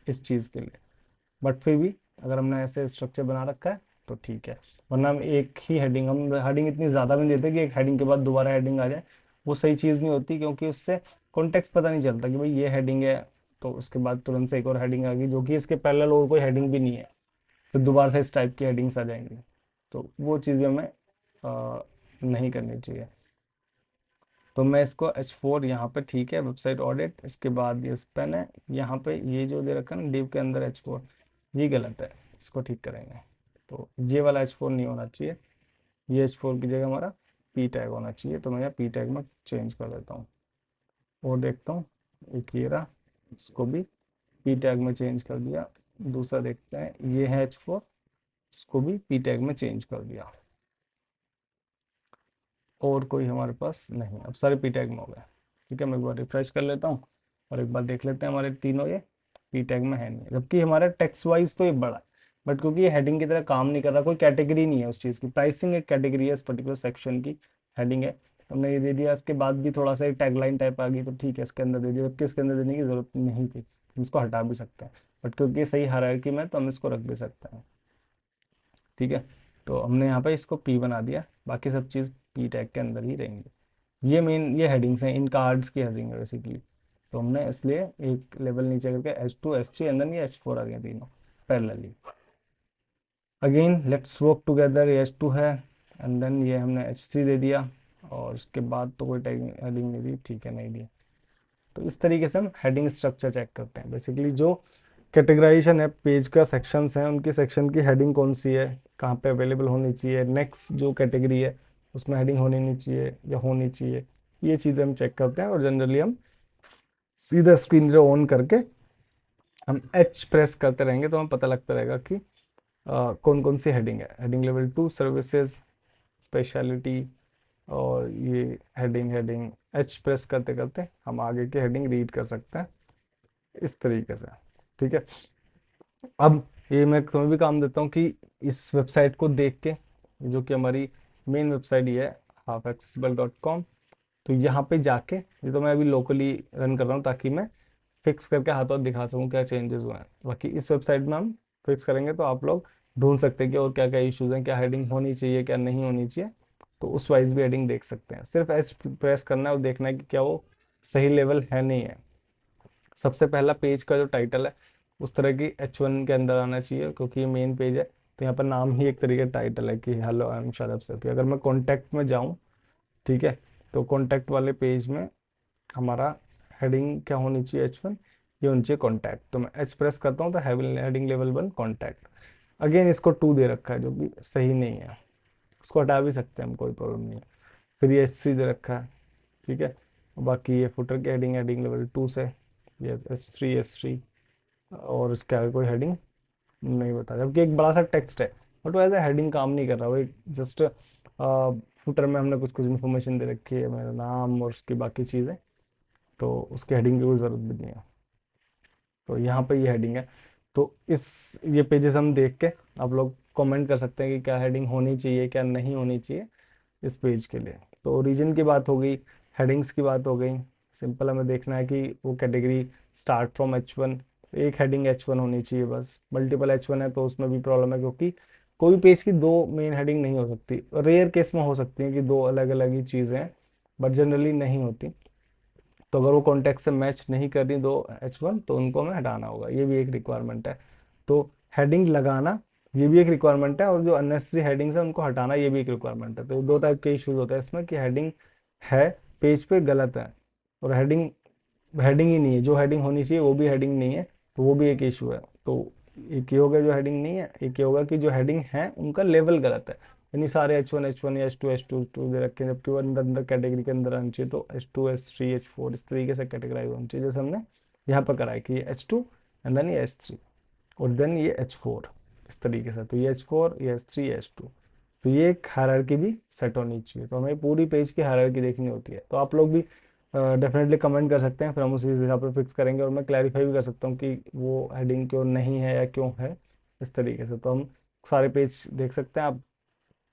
इस चीज़ के लिए। बट फिर भी अगर हमने ऐसे स्ट्रक्चर बना रखा है तो ठीक है, वरना हम एक ही हेडिंग, हम हेडिंग इतनी ज़्यादा नहीं देते कि एक हेडिंग के बाद दोबारा हेडिंग आ जाए, वो सही चीज़ नहीं होती, क्योंकि उससे कॉन्टेक्स्ट पता नहीं चलता कि भाई ये हेडिंग है, तो उसके बाद तुरंत से एक और हेडिंग आ गई जो कि इसके पैरेलल और कोई हेडिंग भी नहीं है, फिर दोबारा से इस टाइप की हेडिंग्स आ जाएंगी, तो वो चीज़ भी हमें नहीं करनी चाहिए। तो मैं इसको H4 यहाँ पे ठीक है, वेबसाइट ऑडिट, इसके बाद ये स्पेन है, यहाँ पे ये जो दे रखा है ना डिव के अंदर H4, ये गलत है, इसको ठीक करेंगे। तो ये वाला H4 नहीं होना चाहिए, ये H4 की जगह हमारा पी टैग होना चाहिए, तो मैं यहाँ पी टैग में चेंज कर देता हूँ। और देखता हूँ, एक ये रहा, इसको भी पी टैग में चेंज कर दिया। दूसरा देखते हैं, ये है H4, इसको भी पी टैग में चेंज कर दिया। और कोई हमारे पास नहीं, अब सारे पी टैग में हो गए। ठीक है, मैं एक बार रिफ्रेश कर लेता हूँ, और एक बार देख लेते हैं हमारे तीनों ये पी टैग में है नहीं, जबकि हमारा टेक्स्ट वाइज तो ये बड़ा है, बट क्योंकि ये हेडिंग की तरह काम नहीं कर रहा, कोई कैटेगरी नहीं है उस चीज़ की, प्राइसिंग एक कैटेगरी है इस पर्टिकुलर सेक्शन की, हेडिंग है, हमने ये दे दिया, इसके बाद भी थोड़ा सा एक टैगलाइन टाइप आ गई, तो ठीक है इसके अंदर दे दिया, जबकि इसके अंदर देने की जरूरत नहीं थी, हम इसको हटा भी सकते हैं, बट क्योंकि ये सही हायरार्की में है, तो हम इसको रख भी सकते हैं। ठीक है, तो हमने यहाँ पे इसको पी बना दिया, बाकी सब चीज़ पी टैग के अंदर ही रहेंगे। ये मेन ये हेडिंग्स हैं, इन कार्ड्स की हेडिंग है बेसिकली, तो हमने इसलिए एक लेवल नीचे करके H2 H3 एंड देन ये H4 आ गया तीनों parallelly. Again let's work together, ये H2 है, एंड देन ये हमने H3 दे दिया, और उसके बाद तो कोई टैग हेडिंग नहीं दी, ठीक है नहीं दी। तो इस तरीके से हम हेडिंग स्ट्रक्चर चेक करते हैं, बेसिकली जो कैटेगराइजेशन है पेज का, सेक्शंस हैं, उनकी सेक्शन की हेडिंग कौन सी है, कहाँ पे अवेलेबल होनी चाहिए, नेक्स्ट जो कैटेगरी है उसमें हेडिंग होनी नहीं चाहिए या होनी चाहिए, ये चीज़ें हम चेक करते हैं। और जनरली हम सीधा स्क्रीन ऑन करके हम एच प्रेस करते रहेंगे, तो हमें पता लगता रहेगा कि कौन कौन सी हेडिंग है, हेडिंग लेवल 2 सर्विसेज, स्पेशलिटी, और ये हेडिंग हेडिंग एच प्रेस करते करते हम आगे की हेडिंग रीड कर सकते हैं इस तरीके से। ठीक है, अब ये मैं तुम्हें भी काम देता हूँ कि इस वेबसाइट को देख के, जो कि हमारी मेन वेबसाइट ही है halfaccessible.com, तो यहाँ पे जाके, ये तो मैं अभी लोकली रन कर रहा हूँ ताकि मैं फिक्स करके हाथों दिखा सकूँ क्या चेंजेस हुए हैं, बाकी इस वेबसाइट में हम फिक्स करेंगे तो आप लोग ढूंढ सकते हैं कि और क्या क्या इश्यूज हैं, क्या हेडिंग होनी चाहिए क्या नहीं होनी चाहिए, तो उस वाइज भी हेडिंग देख सकते हैं। सिर्फ एच प्रेस करना है और देखना है कि क्या वो सही लेवल है नहीं है। सबसे पहला पेज का जो टाइटल है उस तरह की H1 के अंदर आना चाहिए, क्योंकि ये मेन पेज है, तो यहाँ पर नाम ही एक तरीके का टाइटल है कि hello I am Shadab Saifi. अगर मैं कॉन्टैक्ट में जाऊँ, ठीक है, तो कॉन्टैक्ट वाले पेज में हमारा हेडिंग क्या होनी चाहिए, H1, ये होनी चाहिए कॉन्टैक्ट, तो मैं एच प्रेस करता हूँ तो हेडिंग लेवल 1 कॉन्टैक्ट। अगेन इसको 2 दे रखा है जो कि सही नहीं है, उसको हटा भी सकते हैं हम, कोई प्रॉब्लम नहीं है। फिर ये H3 दे रखा है, ठीक है, बाकी ये फुटर की हेडिंग हेडिंग लेवल 2 से, ये H3 और इसके आगे कोई हेडिंग नहीं बता, जबकि एक बड़ा सा टेक्स्ट है, बट वो एज ए हेडिंग काम नहीं कर रहा, वो एक जस्ट फुटर में हमने कुछ कुछ इन्फॉर्मेशन दे रखी है, मेरा नाम और उसकी बाकी चीज़ें, तो उसके हेडिंग की कोई ज़रूरत भी नहीं है। तो यहाँ पे ये हेडिंग है, तो इस ये पेजेस हम देख के आप लोग कमेंट कर सकते हैं कि क्या हेडिंग होनी चाहिए क्या नहीं होनी चाहिए इस पेज के लिए। तो ओरिजिन की बात हो गई, हेडिंग्स की बात हो गई, सिंपल हमें देखना है कि वो कैटेगरी स्टार्ट फ्रॉम H1, एक हेडिंग H1 होनी चाहिए बस, मल्टीपल H1 है तो उसमें भी प्रॉब्लम है, क्योंकि कोई पेज की दो मेन हेडिंग नहीं हो सकती, रेयर केस में हो सकती है कि दो अलग अलग ही चीज़ें हैं, बट जनरली नहीं होती। तो अगर वो कॉन्टेक्स्ट से मैच नहीं कर रही दो H1 तो उनको हमें हटाना होगा, ये भी एक रिक्वायरमेंट है। तो हेडिंग लगाना ये भी एक रिक्वायरमेंट है, और जो अननेसेसरी हेडिंग्स है उनको हटाना ये भी एक रिक्वायरमेंट है। तो दो टाइप के इश्यूज होते हैं इसमें कि हेडिंग है पेज पे गलत है, और हेडिंग हेडिंग ही नहीं है, जो हेडिंग होनी चाहिए वो भी हेडिंग नहीं है, तो वो भी एक इशू है। तो एक ये होगा जो हेडिंग नहीं है, एक ये होगा कि जो हेडिंग है उनका लेवल गलत है, यानी सारे H1 या H2 दे रखे हैं, जबकि वो अंदर अंदर कैटेगरी के अंदर आना चाहिए। तो H2 H3 H4 इस तरीके से कैटेगराइज होना चाहिए, जैसे हमने यहाँ पर करा है कि ये H2 एंड देन ये H3 और देन ये H4 इस तरीके से। तो ये H4 ये H3 ये H2, तो ये एक हायरार्की भी सेट होनी चाहिए। तो हमें पूरी पेज की हायरार्की देखनी होती है। तो आप लोग भी डेफिनेटली कमेंट कर सकते हैं, फिर हम उसी हिसाब से फिक्स करेंगे, और मैं क्लैरिफाई भी कर सकता हूँ कि वो हेडिंग क्यों नहीं है या क्यों है इस तरीके से। तो हम सारे पेज देख सकते हैं आप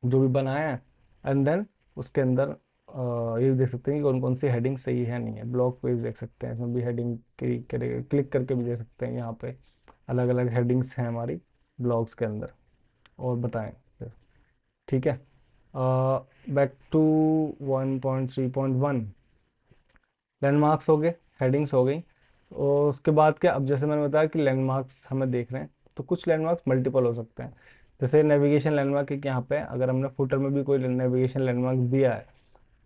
जो भी बनाए हैं, एंड देन उसके अंदर ये भी देख सकते हैं कि कौन कौन सी हेडिंग सही है नहीं है। ब्लॉग पेज देख सकते हैं, इसमें भी हेडिंग क्लिक करके भी देख सकते हैं, यहाँ पे अलग अलग हेडिंग्स हैं हमारी ब्लॉग्स के अंदर, और बताएं फिर। ठीक है, बैक टू 1.3.1, लैंडमार्क्स हो गए, हेडिंग्स हो गई। और उसके बाद क्या, अब जैसे मैंने बताया कि लैंडमार्क्स हमें देख रहे हैं, तो कुछ लैंडमार्क्स मल्टीपल हो सकते हैं। जैसे नेविगेशन लैंडमार्क एक यहाँ पे, अगर हमने फुटर में भी कोई नेविगेशन लैंडमार्क दिया है,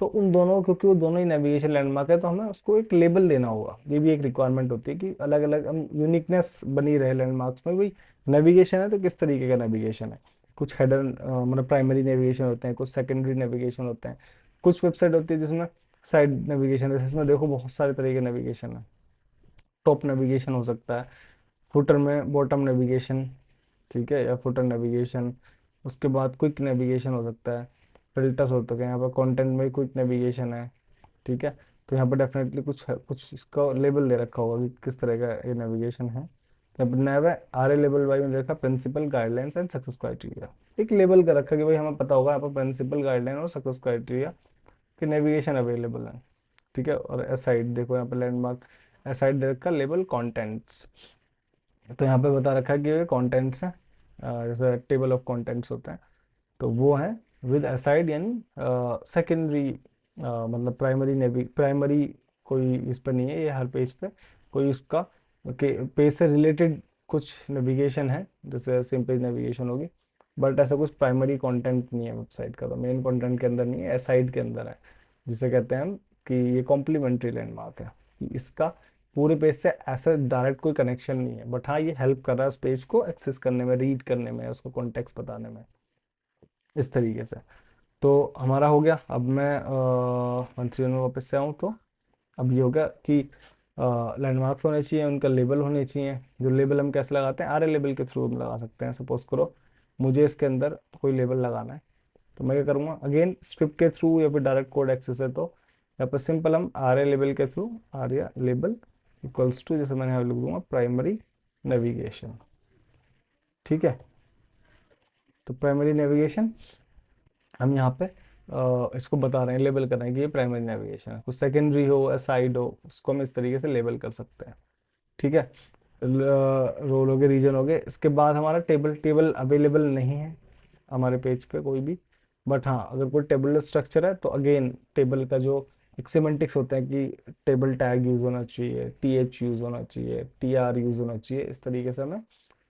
तो उन दोनों, क्योंकि वो दोनों ही नेविगेशन लैंडमार्क है, तो हमें उसको एक लेबल देना होगा। ये भी एक रिक्वायरमेंट होती है कि अलग अलग हम यूनिकनेस बनी रहे लैंडमार्क्स में। भाई नेविगेशन है तो किस तरीके का नेविगेशन है, कुछ हेडर मतलब प्राइमरी नेविगेशन होते हैं, कुछ सेकेंडरी नेविगेशन होते हैं, कुछ वेबसाइट होती है जिसमें साइड नेविगेशन है। इसमें देखो बहुत सारे तरह के नेविगेशन है, टॉप नेविगेशन हो सकता है, फुटर में बॉटम नेविगेशन, ठीक है, या फुटर नेविगेशन। उसके बाद क्विक नेविगेशन हो सकता है, फिल्टर्स हो सकते हैं, यहाँ पर कंटेंट में क्विक नेविगेशन है, ठीक है। तो यहाँ पर डेफिनेटली कुछ इसका लेबल दे रखा होगा कि किस तरह का ये नेविगेशन है। यहाँ पर नैव है, आर ए लेबल वाई में देखा principle guidelines and success criteria, एक लेबल का रखा कि भाई हमें पता होगा यहाँ पर प्रिंसिपल गाइडलाइन और सक्सेस क्राइटेरिया कि नेविगेशन अवेलेबल है, ठीक है। और एसाइड देखो यहाँ पे लैंडमार्क एसाइड दे रखा लेबल कंटेंट्स, तो यहाँ पे बता रखा है कि ये कंटेंट्स हैं, जैसे टेबल ऑफ कंटेंट्स होते हैं, तो वो है विद असाइड, यानी सेकेंडरी, मतलब प्राइमरी कोई इस पर नहीं है, ये हर पेज पे कोई उसका पेज से रिलेटेड कुछ नेविगेशन है, जैसे सेम पेज नेविगेशन होगी, बट ऐसा कुछ प्राइमरी कंटेंट नहीं है वेबसाइट का, तो मेन कंटेंट के अंदर नहीं है, असाइड के अंदर है, जिसे कहते हैं हम कि ये कॉम्प्लीमेंट्री लैंडमार्क है, कि इसका पूरे पेज से ऐसा डायरेक्ट कोई कनेक्शन नहीं है, बट हाँ ये हेल्प कर रहा है उस पेज को एक्सेस करने में, रीड करने में, उसको कॉन्टेक्स्ट बताने में, इस तरीके से। तो हमारा हो गया। अब मैं 131 में वापस से आऊँ, तो अब ये हो गया कि लैंडमार्क्स होने चाहिए, उनका लेबल होने चाहिए। जो लेबल हम कैसे लगाते हैं, आर ए लेबल के थ्रू हम लगा सकते हैं। सपोज करो मुझे इसके अंदर कोई लेबल लगाना है, तो मैं क्या करूँगा, अगेन स्क्रिप्ट के थ्रू या फिर डायरेक्ट कोड एक्सेस है, तो यहाँ पर सिंपल हम आर ए लेबल के through ARIA label equals to, जैसे मैंने यहाँ लिख दूंगा प्राइमरी नेविगेशन, ठीक है। तो प्राइमरी नेविगेशन हम यहाँ पे इसको बता रहे हैं, लेबल कर रहे हैं कि ये प्राइमरी नेविगेशन है। कुछ सेकेंडरी हो या साइड हो, उसको हम इस तरीके से लेबल कर सकते हैं, ठीक है। रोल हो गए, रीजन हो गए। इसके बाद हमारा टेबल टेबल अवेलेबल नहीं है हमारे पेज पे कोई भी, बट हाँ अगर कोई टेबल स्ट्रक्चर है तो अगेन टेबल का जो एक सिमेंटिक्स होता है कि टेबल टैग यूज होना चाहिए, TH यूज होना चाहिए, TR यूज होना चाहिए, इस तरीके से हमें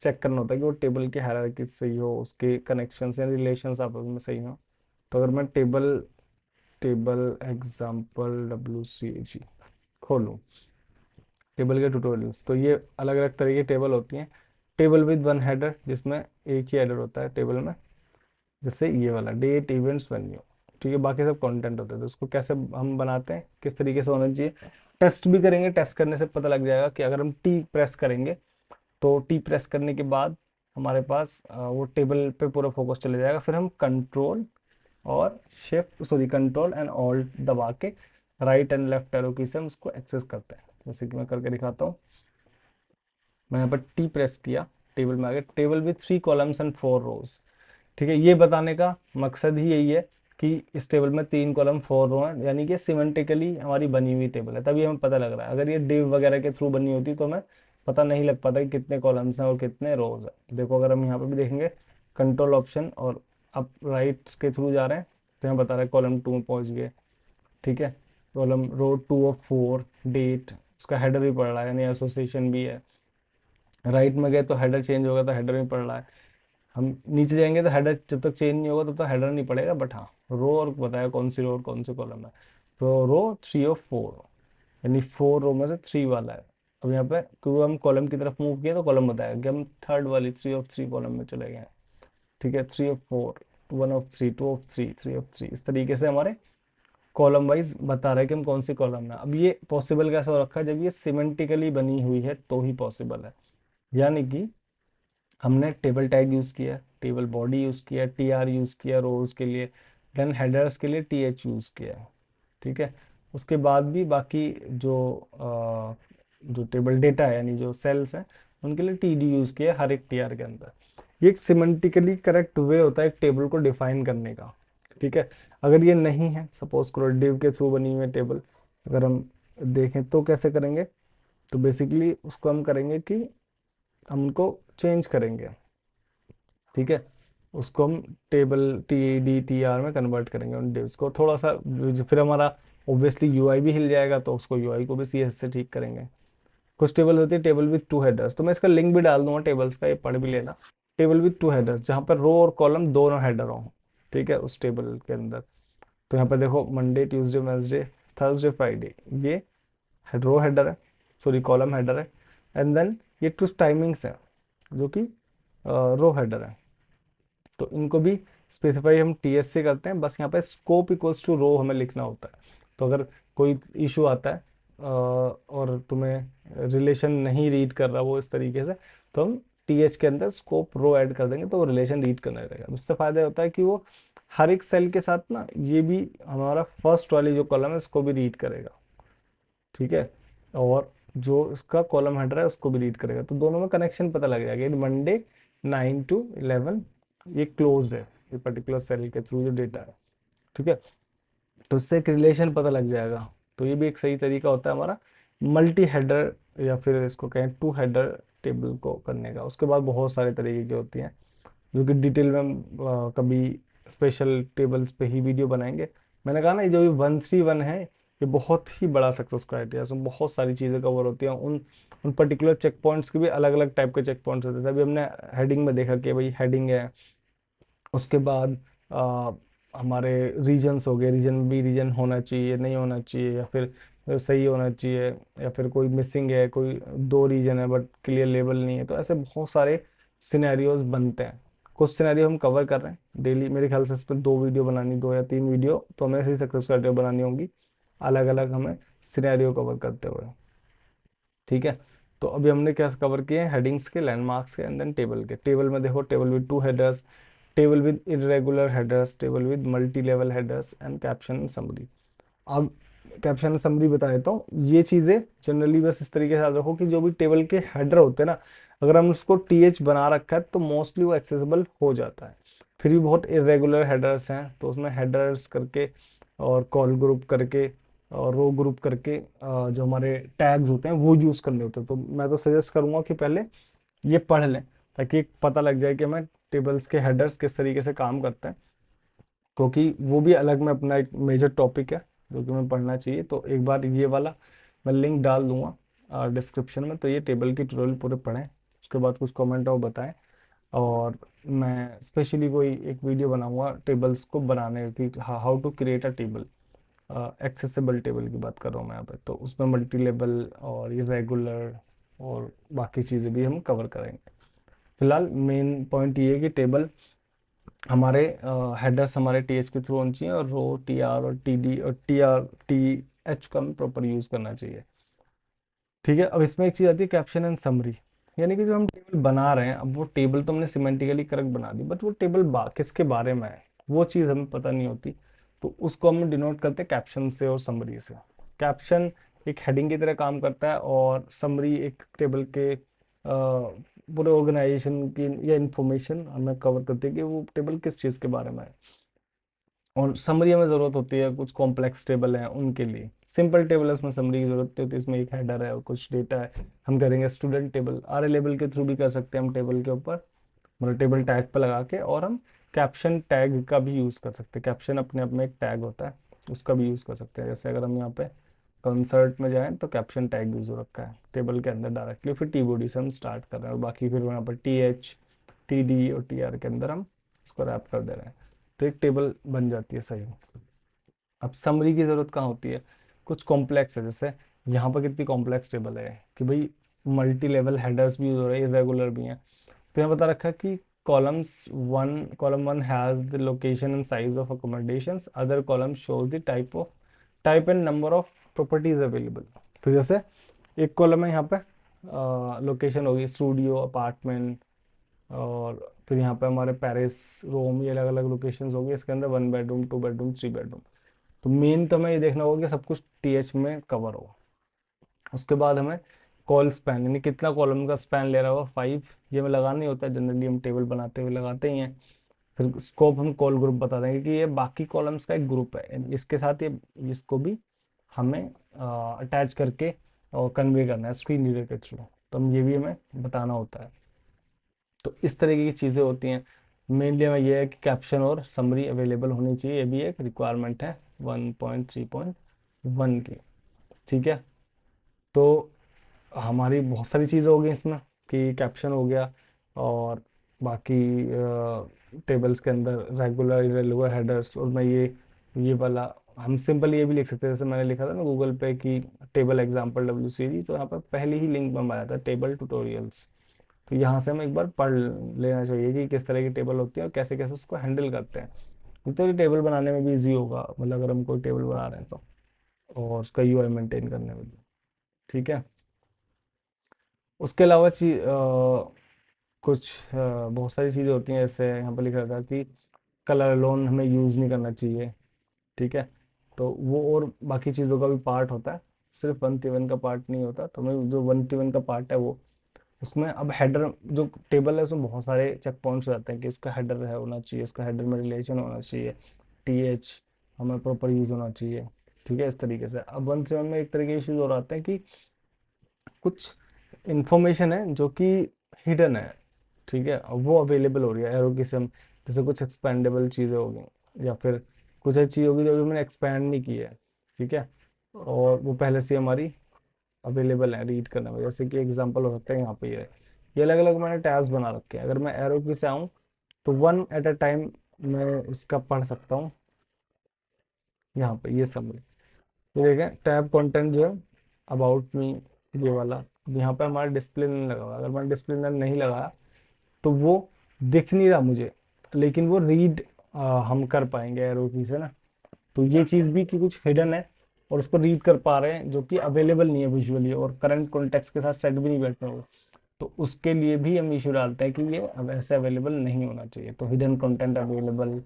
चेक करना होता है कि वो टेबल की हायरार्की सही हो, उसके कनेक्शन या रिलेशंस आपस में सही हो। तो अगर मैं टेबल टेबल एग्जाम्पल WCAG खोलूँ, टेबल के ट्यूटोरियल्स, तो ये अलग अलग तरह की टेबल होती हैं। टेबल विद वन हेडर, जिसमें एक ही हेडर होता है टेबल में, जैसे ये वाला डेट इवेंट्स वेन्यू, ठीक है। बाकी सब कंटेंट होते हैं। तो उसको कैसे हम बनाते हैं, किस तरीके से होना चाहिए, टेस्ट भी करेंगे। टेस्ट करने से पता लग जाएगा कि अगर हम टी प्रेस करेंगे, तो टी प्रेस करने के बाद हमारे पास वो टेबल पे पूरा फोकस चले जाएगा। फिर हम कंट्रोल एंड ऑल्ट दबा के राइट एंड लेफ्ट एरो की से हम उसको एक्सेस करते हैं, जैसे कि मैं करके दिखाता हूँ। मैं यहाँ पर टी प्रेस किया, टेबल में आ गया, टेबल विथ 3 कॉलम्स एंड 4 रोज, ठीक है। ये बताने का मकसद ही यही है कि इस टेबल में 3 कॉलम 4 रो हैं, यानी कि सिमेंटिकली हमारी बनी हुई टेबल है, तभी हमें पता लग रहा है। अगर ये डिव वगैरह के थ्रू बनी होती तो हमें पता नहीं लग पाता कि कितने कॉलम्स हैं और कितने रोज हैं। देखो अगर हम यहाँ पे भी देखेंगे कंट्रोल ऑप्शन और अप राइट के थ्रू जा रहे हैं, तो यहाँ बता रहा है कॉलम 2 में पहुंच गए, ठीक है। कॉलम रो 2 of 4 डेट, उसका हेडर भी पड़ रहा है, यानी एसोसिएशन भी है। राइट में गए तो हेडर चेंज होगा तो हेडर भी पड़ रहा है। हम नीचे जाएंगे तो हेडर जब तक चेंज नहीं होगा तब तक हेडर नहीं पड़ेगा, बट हाँ रो और बताया कौन सी रो और कौन सी कॉलम है। तो रो 3 of 4, यानी 4 रो में से 3 वाला है। अब यहाँ पे क्योंकि हम कॉलम की तरफ मूव किए तो कॉलम बताया कि हम थर्ड वाली 3 of 3 कॉलम में चले गए हैं। ठीक है, 3 of 4, 1 of 3, 2 of 3, 3 of 3, इस तरीके से हमारे कॉलम वाइज बता रहा है कि हम कौन सी कॉलम में। अब ये पॉसिबल कैसे हो रखा है, जब ये सिमेंटिकली बनी हुई है तो ही पॉसिबल है। यानी कि हमने टेबल टैग यूज किया, टेबल बॉडी यूज किया, टीआर यूज किया रोज के लिए, देन हेडर्स के लिए टीएच यूज किया। ठीक है, उसके बाद भी बाकी जो टेबल डेटा है यानी जो सेल्स हैं उनके लिए टीडी यूज किया हर एक टीआर के अंदर। ये एक सिमेंटिकली करेक्ट वे होता है एक टेबल को डिफाइन करने का। ठीक है, अगर ये नहीं है, सपोज करो डिव के थ्रू बनी हुई है टेबल, अगर हम देखें तो कैसे करेंगे, तो बेसिकली उसको हम करेंगे कि हम उनको चेंज करेंगे। ठीक है, उसको हम table T D T R में कन्वर्ट करेंगे उन डिव्स को थोड़ा सा, फिर हमारा ऑब्वियसली यूआई भी हिल जाएगा, तो उसको यूआई को भी सीएस से ठीक करेंगे। कुछ टेबल होती है टेबल विद 2 हेडर्स, तो मैं इसका लिंक भी डाल दूंगा टेबल्स का, ये पढ़ भी लेना। टेबल विद 2 हेडर्स जहाँ पर रो और कॉलम दोनों हेडर हों। ठीक है, उस टेबल के अंदर तो यहाँ पर देखो Monday Tuesday Wednesday Thursday Friday, ये रो हेडर है, सॉरी कॉलम हेडर है। एंड देन ये टू टाइमिंग्स है जो कि रो हेडर है। तो इनको भी स्पेसिफाई हम टीएस से करते हैं, बस यहाँ पे स्कोप इक्वल्स टू रो हमें लिखना होता है। तो अगर कोई इशू आता है और तुम्हें रिलेशन नहीं रीड कर रहा वो इस तरीके से, तो हम टीएच के अंदर स्कोप रो ऐड कर देंगे तो वो रिलेशन रीड करने लगेगा। इससे फायदा होता है कि वो हर एक सेल के साथ ना ये भी हमारा फर्स्ट वाली जो कॉलम है उसको भी रीड करेगा। ठीक है, और जो इसका कॉलम हेडर है उसको भी रीड करेगा, तो दोनों में कनेक्शन पता लग जाएगा। मंडे 9 to 11 ये क्लोज्ड है, ये पर्टिकुलर सेल के थ्रू जो डेटा है। ठीक है, तो उससे एक रिलेशन पता लग जाएगा। तो ये भी एक सही तरीका होता है हमारा मल्टी हेडर या फिर इसको कहें 2 हेडर टेबल को करने का। उसके बाद बहुत सारे तरीके की होती हैं जो कि डिटेल में हम कभी स्पेशल टेबल्स पे ही वीडियो बनाएंगे। मैंने कहा ना ये जो ये 131 है ये बहुत ही बड़ा सक्सेस क्राइटेरिया, इसमें बहुत सारी चीज़ें कवर होती हैं। उन उन पर्टिकुलर चेक पॉइंट्स के भी अलग अलग टाइप के चेक पॉइंट्स होते हैं। अभी हमने हेडिंग में देखा कि भाई हेडिंग है, उसके बाद आ, हमारे रीजन्स हो गए, रीजन भी रीजन होना चाहिए नहीं होना चाहिए, या फिर सही होना चाहिए, या फिर कोई मिसिंग है, कोई 2 रीजन है बट क्लियर लेबल नहीं है। तो ऐसे बहुत सारे सिनेरियोज बनते हैं। कुछ सिनेरियो हम कवर कर रहे हैं डेली, मेरे ख्याल से इस पर 2 वीडियो बनानी, 2 या 3 वीडियो तो हमें ऐसे ही सक्सेस क्राइटेरिया बनानी होंगी, अलग अलग हमें सिनेरियो कवर करते हुए। ठीक है, तो अभी हमने क्या कवर किए हैं, हेडिंग्स के, लैंडमार्क्स के, एंड देन टेबल के। टेबल में देखो table with 2 headers, table with irregular headers, table with multi level headers, and caption and summary. अब कैप्शन एंड समरी बता देता हूँ, ये चीज़ें जनरली बस इस तरीके से याद रखो कि जो भी टेबल के हेडर होते हैं ना, अगर हम उसको टीएच बना रखा है तो मोस्टली वो एक्सेसिबल हो जाता है। फिर भी बहुत इरेगुलर हेडर्स हैं तो उसमें हेडर्स करके और कॉल ग्रुप करके और रो ग्रुप करके जो हमारे टैग्स होते हैं वो यूज़ करने होते हैं। तो मैं तो सजेस्ट करूंगा कि पहले ये पढ़ लें ताकि एक पता लग जाए कि हमें टेबल्स के हेडर्स किस तरीके से काम करते हैं, क्योंकि वो भी अलग में अपना एक मेजर टॉपिक है जो कि हमें पढ़ना चाहिए। तो एक बार ये वाला मैं लिंक डाल दूंगा डिस्क्रिप्शन में, तो ये टेबल की ट्यूटोरियल पूरे पढ़ें, उसके बाद कुछ कमेंट और बताएं। और मैं स्पेशली कोई एक वीडियो बनाऊंगा टेबल्स को बनाने की, how to create a table, accessible table की बात कर रहा हूँ मैं यहाँ पे। तो उसमें मल्टी लेवल और ये रेगुलर और बाकी चीज़ें भी हम कवर करेंगे। फिलहाल मेन पॉइंट ये है कि टेबल हमारे हेडर्स हमारे टीएच के थ्रू होनी चाहिए, और रो टीआर और टीडी और टीआर टीएच का प्रॉपर यूज करना चाहिए। ठीक है, अब इसमें एक चीज आती है कैप्शन एंड समरी, यानी कि जो हम टेबल बना रहे हैं, अब वो टेबल तो हमने सिमेंटिकली करेक्ट बना दी, बट वो टेबल किसके बारे में है वो चीज़ हमें पता नहीं होती। तो उसको हम डिनोट करते हैं कैप्शन से और समरी से। कैप्शन एक हेडिंग की तरह काम करता है, और समरी एक टेबल के पूरे ऑर्गेनाइजेशन की या इंफॉर्मेशन हमें कवर करती है कि वो टेबल किस चीज़ के बारे में है। और समरी हमें ज़रूरत होती है कुछ कॉम्प्लेक्स टेबल हैं उनके लिए, सिंपल टेबल है उसमें समरी की जरूरत नहीं होती, इसमें एक हेडर है और कुछ डेटा है। हम करेंगे स्टूडेंट टेबल, आर लेबल के थ्रू भी कर सकते हैं हम टेबल के ऊपर, मतलब टेबल टैग पर लगा के। और हम कैप्शन टैग का भी यूज़ कर सकते हैं, कैप्शन अपने आप में एक टैग होता है, उसका भी यूज़ कर सकते हैं। जैसे अगर हम यहाँ पे कंसर्ट में जाएं तो कैप्शन टैग यूज़ हो रखा है टेबल के अंदर डायरेक्टली, फिर टी बॉडी से हम स्टार्ट कर रहे हैं और बाकी फिर यहाँ पर टी एच, टी डी और टी आर के अंदर हम इसको रैप कर दे रहे हैं, तो एक टेबल बन जाती है सही। अब समरी की ज़रूरत कहाँ होती है, कुछ कॉम्प्लेक्स है, जैसे यहाँ पर कितनी कॉम्प्लेक्स टेबल है कि भाई मल्टी लेवल हेडर्स भी यूज हो रहे हैं, इरेगुलर भी हैं। तो यहाँ बता रखा है कि column one has the location and size of accommodations, other column shows the type and number of properties available. तो जैसे एक कॉलम है यहाँ पे लोकेशन होगी स्टूडियो, अपार्टमेंट, और फिर यहाँ पे हमारे पेरिस, रोम, ये अलग अलग लोकेशंस होगी। इसके अंदर 1 बेडरूम, 2 बेडरूम, 3 बेडरूम। तो मेन तो हमें ये देखना होगा कि सब कुछ टीएच में कवर हो। उसके बाद हमें कॉल स्पैन, यानी कितना कॉलम का स्पैन ले रहा होगा, 5, ये हमें लगाना ही होता है, जनरली हम टेबल बनाते हुए लगाते ही हैं। फिर स्कोप हम कॉल ग्रुप बता देंगे कि ये बाकी कॉलम्स का एक ग्रुप है, यानी इसके साथ ये इसको भी हमें अटैच करके और कन्वे करना है स्क्रीन रीडर के थ्रू, तो हम ये भी हमें बताना होता है। तो इस तरीके की चीज़ें होती हैं। मेनली हमें यह है कि कैप्शन और समरी अवेलेबल होनी चाहिए, ये भी एक रिक्वायरमेंट है 1.3.1 की। ठीक है, तो हमारी बहुत सारी चीज़ें हो गई इसमें कि कैप्शन हो गया, और बाकी टेबल्स के अंदर रेगुलर इरेगुलर हेडर्स, और मैं ये वाला हम सिंपल ये भी लिख सकते हैं, जैसे मैंने लिखा था ना गूगल पे कि टेबल एग्जाम्पल डब्ल्यू सीरीज, तो यहाँ पर पहले ही लिंक में आया था टेबल ट्यूटोरियल्स। तो यहाँ से हमें एक बार पढ़ लेना चाहिए कि किस तरह की टेबल होती है और कैसे कैसे उसको हैंडल करते हैं, तो ये टेबल बनाने में भी इजी होगा, मतलब अगर हम कोई टेबल बना रहे हैं तो, और उसका यूआई मेंटेन करने में भी। ठीक है, उसके अलावा कुछ बहुत सारी चीज़ें होती हैं, जैसे यहाँ पर लिख रहा था कि कलर लोन हमें यूज़ नहीं करना चाहिए। ठीक है, तो वो और बाकी चीज़ों का भी पार्ट होता है, सिर्फ 1 to 1 का पार्ट नहीं होता। तो हमें जो 1 to 1 का पार्ट है वो, उसमें अब हेडर जो टेबल है उसमें बहुत सारे चेक पॉइंट्स हो जाते हैं कि उसका हेडर है होना चाहिए, उसका हेडर में रिलेशन होना चाहिए, टी एच हमें प्रॉपर यूज़ होना चाहिए। ठीक है, इस तरीके से अब 1 to 1 में एक तरह के इश्यूज और आते हैं कि कुछ इंफॉर्मेशन है जो कि हिडन है। ठीक है, अब वो अवेलेबल हो रही है एरो की से हम, जैसे कुछ एक्सपेंडेबल चीज़ें हो गई, या फिर कुछ ऐसी चीज़ होगी जो अभी मैंने एक्सपैंड नहीं की है। ठीक है, और वो पहले से हमारी अवेलेबल है रीड करने में, जैसे कि एग्जांपल हो सकता है यहाँ पे ये अलग अलग मैंने टैब्स बना रखे हैं। अगर मैं एरो की से आऊँ तो 1 at a time मैं इसका पढ़ सकता हूँ। यहाँ पे ये सब ये देखें टैब कंटेंट जो है अबाउट मी, ये वाला, यहाँ पे हमारा डिस्प्ले नहीं लगा हुआ। अगर मैंने डिस्प्ले नहीं लगाया तो वो दिख नहीं रहा मुझे, लेकिन वो रीड हम कर पाएंगे एरो की से ना। तो ये चीज़ भी कि कुछ हिडन है और उसको रीड कर पा रहे हैं, जो कि अवेलेबल नहीं है विजुअली और करंट कॉन्टेक्स्ट के साथ सेट भी नहीं बैठ रहा हो, तो उसके लिए भी हम इशू डालते हैं कि ये अब ऐसे अवेलेबल नहीं होना चाहिए। तो हिडन कंटेंट अवेलेबल,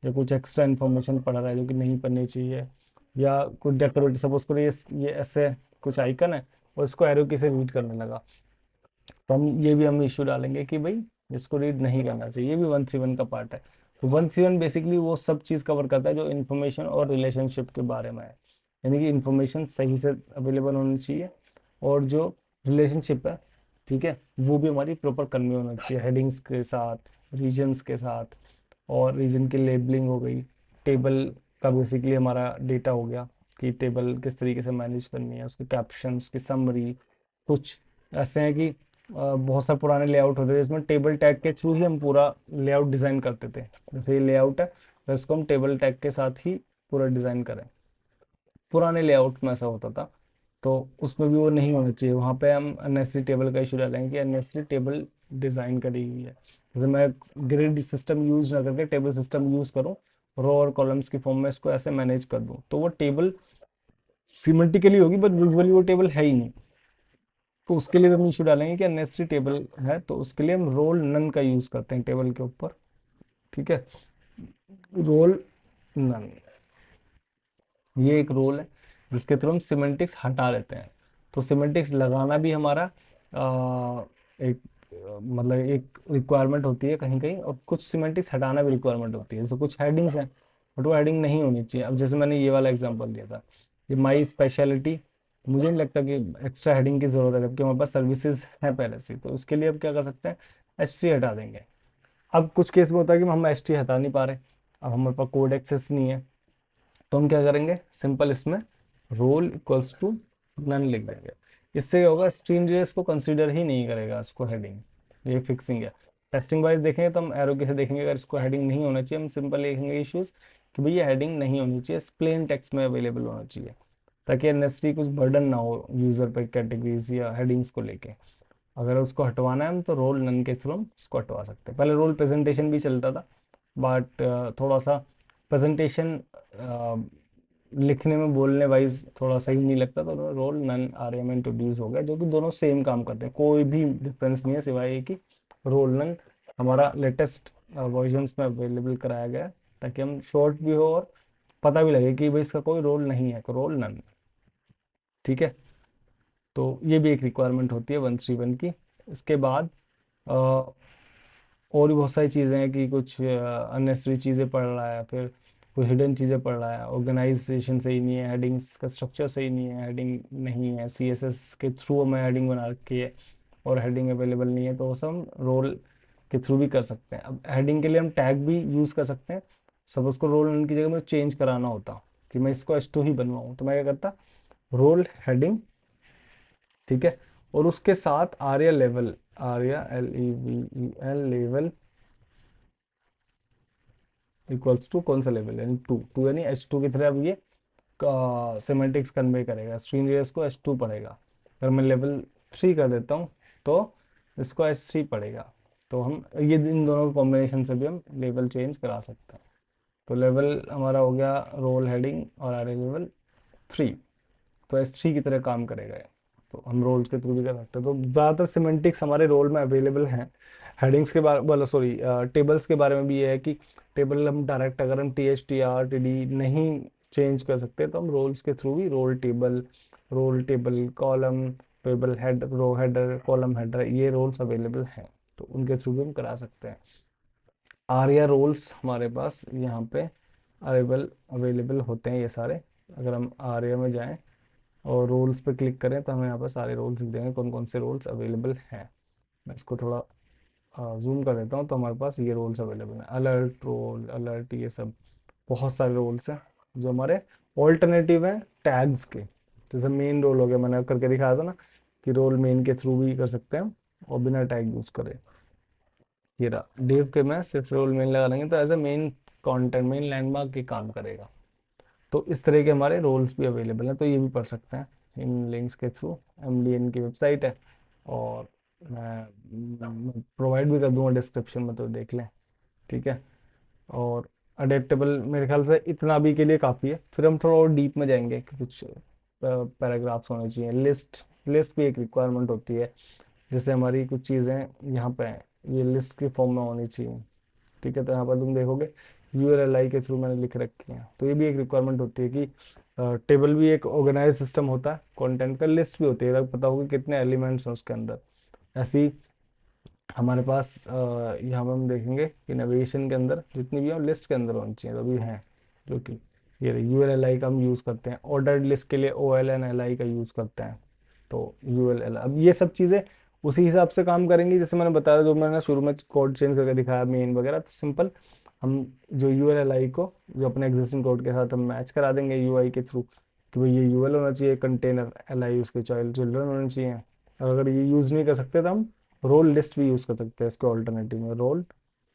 या कुछ एक्स्ट्रा इन्फॉर्मेशन पढ़ रहा है जो कि नहीं पढ़नी चाहिए, या कुछ डेकोरेट, सपोज करो ये ऐसे कुछ आइकन है और इसको एरो की से रीड करने लगा, तो हम इशू डालेंगे कि भाई इसको रीड नहीं करना चाहिए। ये भी 1 to 1 का पार्ट है। तो 1 to 1 बेसिकली वो सब चीज़ कवर करता है जो इन्फॉर्मेशन और रिलेशनशिप के बारे में है, यानी कि इन्फॉर्मेशन सही से अवेलेबल होनी चाहिए, और जो रिलेशनशिप है, ठीक है, वो भी हमारी प्रॉपर कन्वे होना चाहिए हेडिंग्स के साथ, रीजन्स के साथ, और रीजन की लेबलिंग हो गई, टेबल का बेसिकली हमारा डेटा हो गया कि टेबल किस तरीके से मैनेज करनी है, उसके कैप्शन, उसकी समरी। कुछ ऐसे हैं कि बहुत सारे पुराने लेआउट होते थे जिसमें टेबल टैग के थ्रू ही हम पूरा लेआउट डिज़ाइन करते थे। जैसे ये लेआउट है तो इसको हम टेबल टैग के साथ ही पूरा डिज़ाइन करें, पुराने लेआउट में ऐसा होता था। तो उसमें भी वो नहीं होना चाहिए, वहाँ पे हम अननेसेसरी टेबल का इशू डालेंगे कि अननेसेसरी टेबल डिज़ाइन करी हुई है। जैसे मैं ग्रिड सिस्टम यूज ना करके टेबल सिस्टम यूज करूँ, रो और कॉलम्स की फॉर्म में इसको ऐसे मैनेज कर दूँ, तो वो टेबल सिमेंटिकली होगी बट विजुअली वो टेबल है ही नहीं। तो उसके लिए भी हम इशू डालेंगे कि अननेसेसरी टेबल है, तो उसके लिए हम रोल नन का यूज करते हैं टेबल के ऊपर। ठीक है, रोल नन, ये एक रोल है जिसके थ्रू हम सिमेंटिक्स हटा लेते हैं। तो सिमेंटिक्स लगाना भी हमारा एक मतलब एक रिक्वायरमेंट होती है कहीं कहीं, और कुछ सिमेंटिक्स हटाना भी रिक्वायरमेंट होती है। जैसे कुछ हेडिंग्स हैं बट वो हेडिंग नहीं होनी चाहिए। अब जैसे मैंने ये वाला एग्जांपल दिया था, ये माई स्पेशलिटी, मुझे नहीं लगता कि एक्स्ट्रा हेडिंग की जरूरत है, जबकि हमारे पास सर्विसेज है पहले से। तो उसके लिए अब क्या कर सकते हैं, एच टी हटा देंगे। अब कुछ केस में होता है कि हम एच टी हटा नहीं पा रहे, अब हमारे पास कोड एक्सेस नहीं है, तो हम क्या करेंगे, सिंपल इसमें रोल इक्वल्स टू नन लिख देंगे। इससे क्या होगा, स्ट्रीम जेएस को कंसीडर ही नहीं करेगा इसको हेडिंग, ये फिक्सिंग है। टेस्टिंग वाइज देखेंगे तो हम एरो कैसे देखेंगे, अगर इसको हेडिंग नहीं होना चाहिए, हम सिंपल लिखेंगे इश्यूज कि भैया हेडिंग नहीं होनी चाहिए, प्लेन टेक्स्ट में अवेलेबल होना चाहिए, ताकि अननेसेसरी कुछ बर्डन ना हो यूजर पे कैटेगरीज या हेडिंग्स को लेके। अगर उसको हटवाना है हम तो रोल नन के थ्रू हम उसको हटवा सकते हैं। पहले रोल प्रेजेंटेशन भी चलता था, बट थोड़ा सा प्रेजेंटेशन लिखने में बोलने वाइज थोड़ा सही नहीं लगता, तो रोल नन आरए में इंट्रोड्यूस हो गया, जो कि दोनों सेम काम करते हैं, कोई भी डिफरेंस नहीं है सिवाय ये कि रोल नन हमारा लेटेस्ट वर्जन्स में अवेलेबल कराया गया है, ताकि हम शॉर्ट भी हो और पता भी लगे कि भाई इसका कोई रोल नहीं है, रोल नन। ठीक है, तो ये भी एक रिक्वायरमेंट होती है 131 की। इसके बाद और भी बहुत सारी चीज़ें हैं कि कुछ अननेसेसरी चीज़ें पढ़ रहा है, फिर कुछ हिडन चीज़ें पढ़ रहा है, ऑर्गेनाइजेशन सही नहीं है, हेडिंग्स का स्ट्रक्चर सही नहीं है, हेडिंग नहीं है, सीएसएस के थ्रू हमें हेडिंग बना रखी है और हेडिंग अवेलेबल नहीं है, तो वो सब हम रोल के थ्रू भी कर सकते हैं। अब हेडिंग के लिए हम टैग भी यूज़ कर सकते हैं। सपोज को रोल की जगह मुझे चेंज कराना होता कि मैं इसको एच टू ही बनवाऊँ, तो मैं क्या करता, रोल हेडिंग, ठीक है, और उसके साथ ARIA level, ARIA LEVEL level equals to कौन सा लेवल, यानी टू टू, यानी H2 की तरह अब ये सेमेंटिक्स कन्वे करेगा, स्ट्रीम रेस को H2 पढ़ेगा। अगर मैं लेवल 3 कर देता हूँ तो इसको H3 पढ़ेगा। तो हम ये इन दोनों कॉम्बिनेशन से भी हम लेवल चेंज करा सकते हैं। तो लेवल हमारा हो गया रोल हेडिंग और आर लेवल 3, तो S3 की तरह काम करेगा ये। तो हम रोल्स के थ्रू भी कर सकते हैं। तो ज़्यादातर सिमेंटिक्स हमारे रोल में अवेलेबल हैं। हेडिंग्स के बारे, बोला सॉरी, टेबल्स के बारे में भी ये है कि टेबल हम डायरेक्ट, अगर हम THTR TD नहीं चेंज कर सकते, तो हम रोल्स के थ्रू भी role table, column table, head, row header, column header, ये रोल्स अवेलेबल हैं, तो उनके थ्रू भी हम करा सकते हैं। आर्या रोल्स हमारे पास यहाँ पे अवेलेबल अवेलेबल होते हैं ये सारे। अगर हम आर्या में जाएं और रोल्स पे क्लिक करें तो हमें यहाँ पर सारे रोल्स दिख जाएंगे, कौन कौन से रोल्स अवेलेबल हैं। मैं इसको थोड़ा जूम कर देता हूँ, तो हमारे पास ये रोल्स अवेलेबल हैं, अलर्ट रोल, अलर्ट, ये सब बहुत सारे रोल्स हैं जो हमारे ऑल्टरनेटिव हैं टैग्स के। जैसे मेन रोल हो गया, मैंने करके दिखाया था ना कि रोल मेन के थ्रू भी कर सकते हैं और बिना टैग यूज करे। ये रहा डिव के, मैं सिर्फ रोल मेन लगा देंगे तो as a main content, main landmark के काम करेगा। तो इस तरह के हमारे रोल्स भी अवेलेबल हैं, तो ये भी पढ़ सकते हैं इन लिंक्स के थ्रू। MDN की वेबसाइट है, और मैं प्रोवाइड भी कर दूंगा डिस्क्रिप्शन में, तो देख लें। ठीक है, और अडेप्टेबल मेरे ख्याल से इतना भी के लिए काफ़ी है। फिर हम थोड़ा और डीप में जाएंगे कि कुछ पैराग्राफ्स होने चाहिए। लिस्ट, लिस्ट भी एक रिक्वायरमेंट होती है। जैसे हमारी कुछ चीज़ें यहाँ पे हैं, ये लिस्ट के फॉर्म में होनी चाहिए। ठीक है, तो यहाँ पर तुम देखोगे URLI के थ्रू मैंने लिख रखी है, तो ये भी एक रिक्वायरमेंट होती है कि टेबल भी एक ऑर्गेनाइज सिस्टम होता है, कंटेंट का लिस्ट भी होती है, पता होगा कितने एलिमेंट्स हैं उसके अंदर। ऐसी हमारे पास यहाँ पर हम देखेंगे कि नेविगेशन के अंदर जितनी भी हो लिस्ट के अंदर होनी चाहिए, तो भी हैं, जो कि ये ULLI का हम यूज़ करते हैं। ऑर्डर्ड लिस्ट के लिए OLNLI का यूज़ करते हैं। तो ULL, अब ये सब चीज़ें उसी हिसाब से काम करेंगी जैसे मैंने बताया, जो मैंने शुरू में कोड चेंज करके दिखाया मेन वगैरह, तो सिंपल हम जो ULLI को जो अपने एग्जिस्टिंग कोड के साथ हम मैच करा देंगे UI के थ्रू, कि भाई ये UL होना चाहिए, कंटेनर LI उसके चाइल्ड चिल्ड्रन होने चाहिए। और अगर ये यूज़ नहीं कर सकते तो हम रोल लिस्ट भी यूज़ कर सकते हैं इसके ऑल्टरनेटिव में, रोल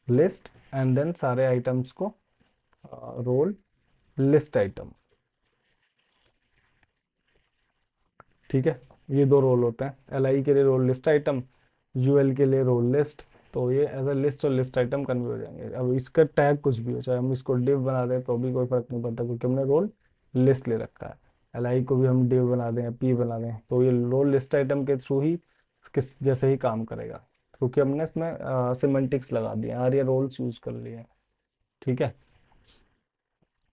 लिस्ट एंड देन सारे आइटम्स को रोल लिस्ट आइटम। ठीक है, ये दो रोल होते हैं, LI के लिए रोल लिस्ट आइटम, UL के लिए रोल लिस्ट। तो ये एज अ लिस्ट और लिस्ट आइटम कन्वर्ट हो जाएंगे। अब इसका टैग कुछ भी हो, चाहे हम इसको डिव बना दें तो भी कोई फर्क नहीं पड़ता, क्योंकि हमने रोल लिस्ट ले रखा है। LI को भी हम डिव बना दें, P बना दें, तो ये रोल लिस्ट आइटम के थ्रू ही किस जैसे ही काम करेगा, क्योंकि हमने इसमें सिमेंटिक्स लगा दिए, आर्या रोल्स यूज कर लिए हैं। ठीक है,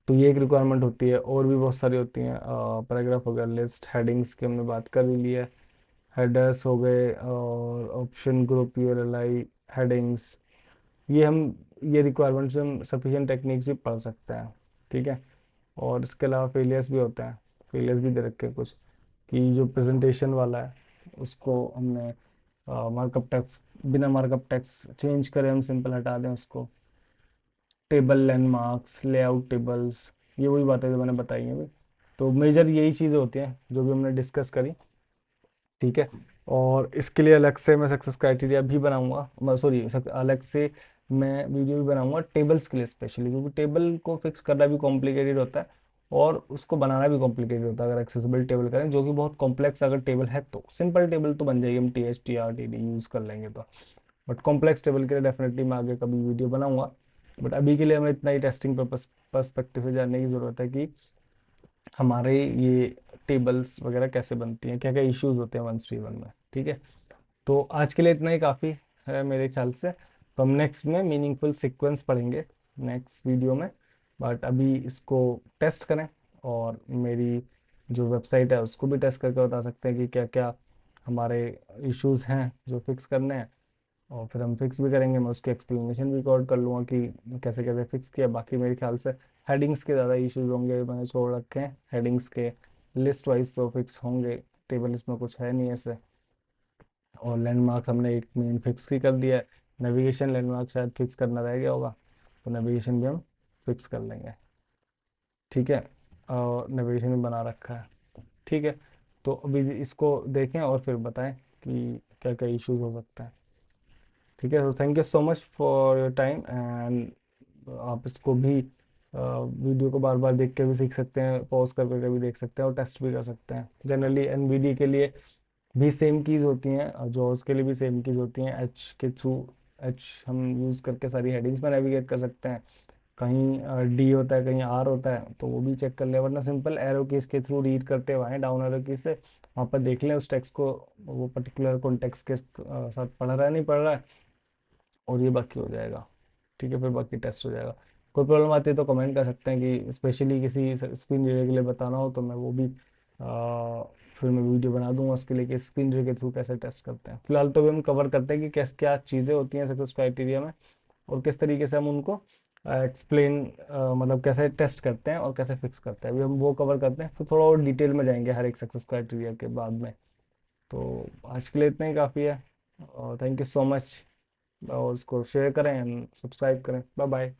तो ये एक रिक्वायरमेंट होती है, और भी बहुत सारी होती हैं। पैराग्राफ हो गया, लिस्ट, हेडिंग्स की हमने बात कर ही ली है, हेडर्स हो गए, और ऑप्शन, ग्रुप, URLI, हेडिंग्स, ये हम ये रिक्वायरमेंट्स हम सफिशिएंट टेक्निक्स भी पढ़ सकते हैं। ठीक है, और इसके अलावा फेलियर्स भी होते हैं, फेलियर्स भी दे रखे हैं कुछ, कि जो प्रेजेंटेशन वाला है उसको हमने मार्कअप टेक्स्ट, बिना मार्कअप टेक्स्ट चेंज करें हम सिंपल हटा दें उसको, टेबल लैंडमार्क्स, लेआउट टेबल्स, ये वही बातें जो मैंने बताई हैं अभी। तो मेजर यही चीज़ें होती हैं जो भी हमने डिस्कस करी, ठीक है। और इसके लिए अलग से मैं सक्सेस क्राइटेरिया भी बनाऊंगा, सॉरी, अलग से मैं वीडियो भी बनाऊंगा टेबल्स के लिए स्पेशली, क्योंकि टेबल को फिक्स करना भी कॉम्प्लिकेटेड होता है और उसको बनाना भी कॉम्प्लिकेटेड होता है। अगर एक्सेसिबल टेबल करें जो कि बहुत कॉम्प्लेक्स अगर टेबल है, तो सिंपल टेबल तो बन जाएगी, हम T H T R T D use कर लेंगे तो। बट कॉम्प्लेक्स टेबल के लिए डेफिनेटली मैं आगे कभी वीडियो बनाऊंगा। बट अभी के लिए हमें इतना ही टेस्टिंग पर्पस पर्सपेक्टिव से जानने की ज़रूरत है कि हमारे ये टेबल्स वगैरह कैसे बनती हैं, क्या क्या इश्यूज होते हैं 1 3 1 में, ठीक है। तो आज के लिए इतना ही काफ़ी है मेरे ख्याल से। तो हम नेक्स्ट में मीनिंगफुल सीक्वेंस पढ़ेंगे नेक्स्ट वीडियो में। बट अभी इसको टेस्ट करें और मेरी जो वेबसाइट है उसको भी टेस्ट करके बता सकते हैं कि क्या क्या हमारे इश्यूज हैं जो फिक्स करने हैं, और फिर हम फिक्स भी करेंगे। मैं उसकी एक्सप्लेनेशन भी रिकॉर्ड कर लूँगा कि कैसे कैसे फिक्स किया। बाकी मेरे ख्याल से हेडिंग्स के ज़्यादा इश्यूज होंगे, मैंने छोड़ रखे हैं हेडिंग्स के, लिस्ट वाइज तो फिक्स होंगे, टेबल इसमें कुछ है नहीं ऐसे। और लैंडमार्क हमने एक मेन फिक्स ही कर दिया है, नेविगेशन लैंडमार्क शायद फिक्स करना रह गया होगा, तो नेविगेशन भी हम फिक्स कर लेंगे, ठीक है। और नेविगेशन भी बना रखा है, ठीक है। तो अभी इसको देखें और फिर बताएं कि क्या क्या इश्यूज हो सकते हैं, ठीक है। तो thank you so much for your time and आप इसको भी वीडियो को बार बार देख के भी सीख सकते हैं, पॉज कर करके भी देख सकते हैं और टेस्ट भी कर सकते हैं। जनरली एनवीडी के लिए भी सेम कीज होती हैं और जॉस के लिए भी सेम कीज होती हैं। एच के थ्रू, एच हम यूज़ करके सारी हेडिंग्स में नेविगेट कर सकते हैं। कहीं डी होता है, कहीं आर होता है, तो वो भी चेक कर लें, वरना सिंपल एरो कीज के थ्रू रीड करते हुए आए डाउन एरो की से, वहाँ पर देख लें उस टेक्स्ट को, वो पर्टिकुलर कॉन्टेक्स्ट के साथ पढ़ रहा है नहीं पढ़ रहा है, और ये बाकी हो जाएगा, ठीक है। फिर बाकी टेस्ट हो जाएगा। कोई प्रॉब्लम आती है तो कमेंट कर सकते हैं कि स्पेशली किसी स्क्रीन रीडर के लिए बताना हो तो मैं वो भी फिर मैं वीडियो बना दूंगा उसके लिए कि स्क्रीन रीडर के थ्रू कैसे टेस्ट करते हैं। फिलहाल तो भी हम कवर करते हैं कि कैसे क्या चीज़ें होती हैं सक्सेस क्राइटेरिया में और किस तरीके से हम उनको एक्सप्लेन, मतलब कैसे टेस्ट करते हैं और कैसे फिक्स करते हैं, अभी हम वो कवर करते हैं। फिर थोड़ा और डिटेल में जाएंगे हर एक सक्सेस क्राइटेरिया के बाद में। तो आज के लिए इतना ही काफ़ी है, और थैंक यू सो मच। और उसको शेयर करें एंड सब्सक्राइब करें। Bye bye.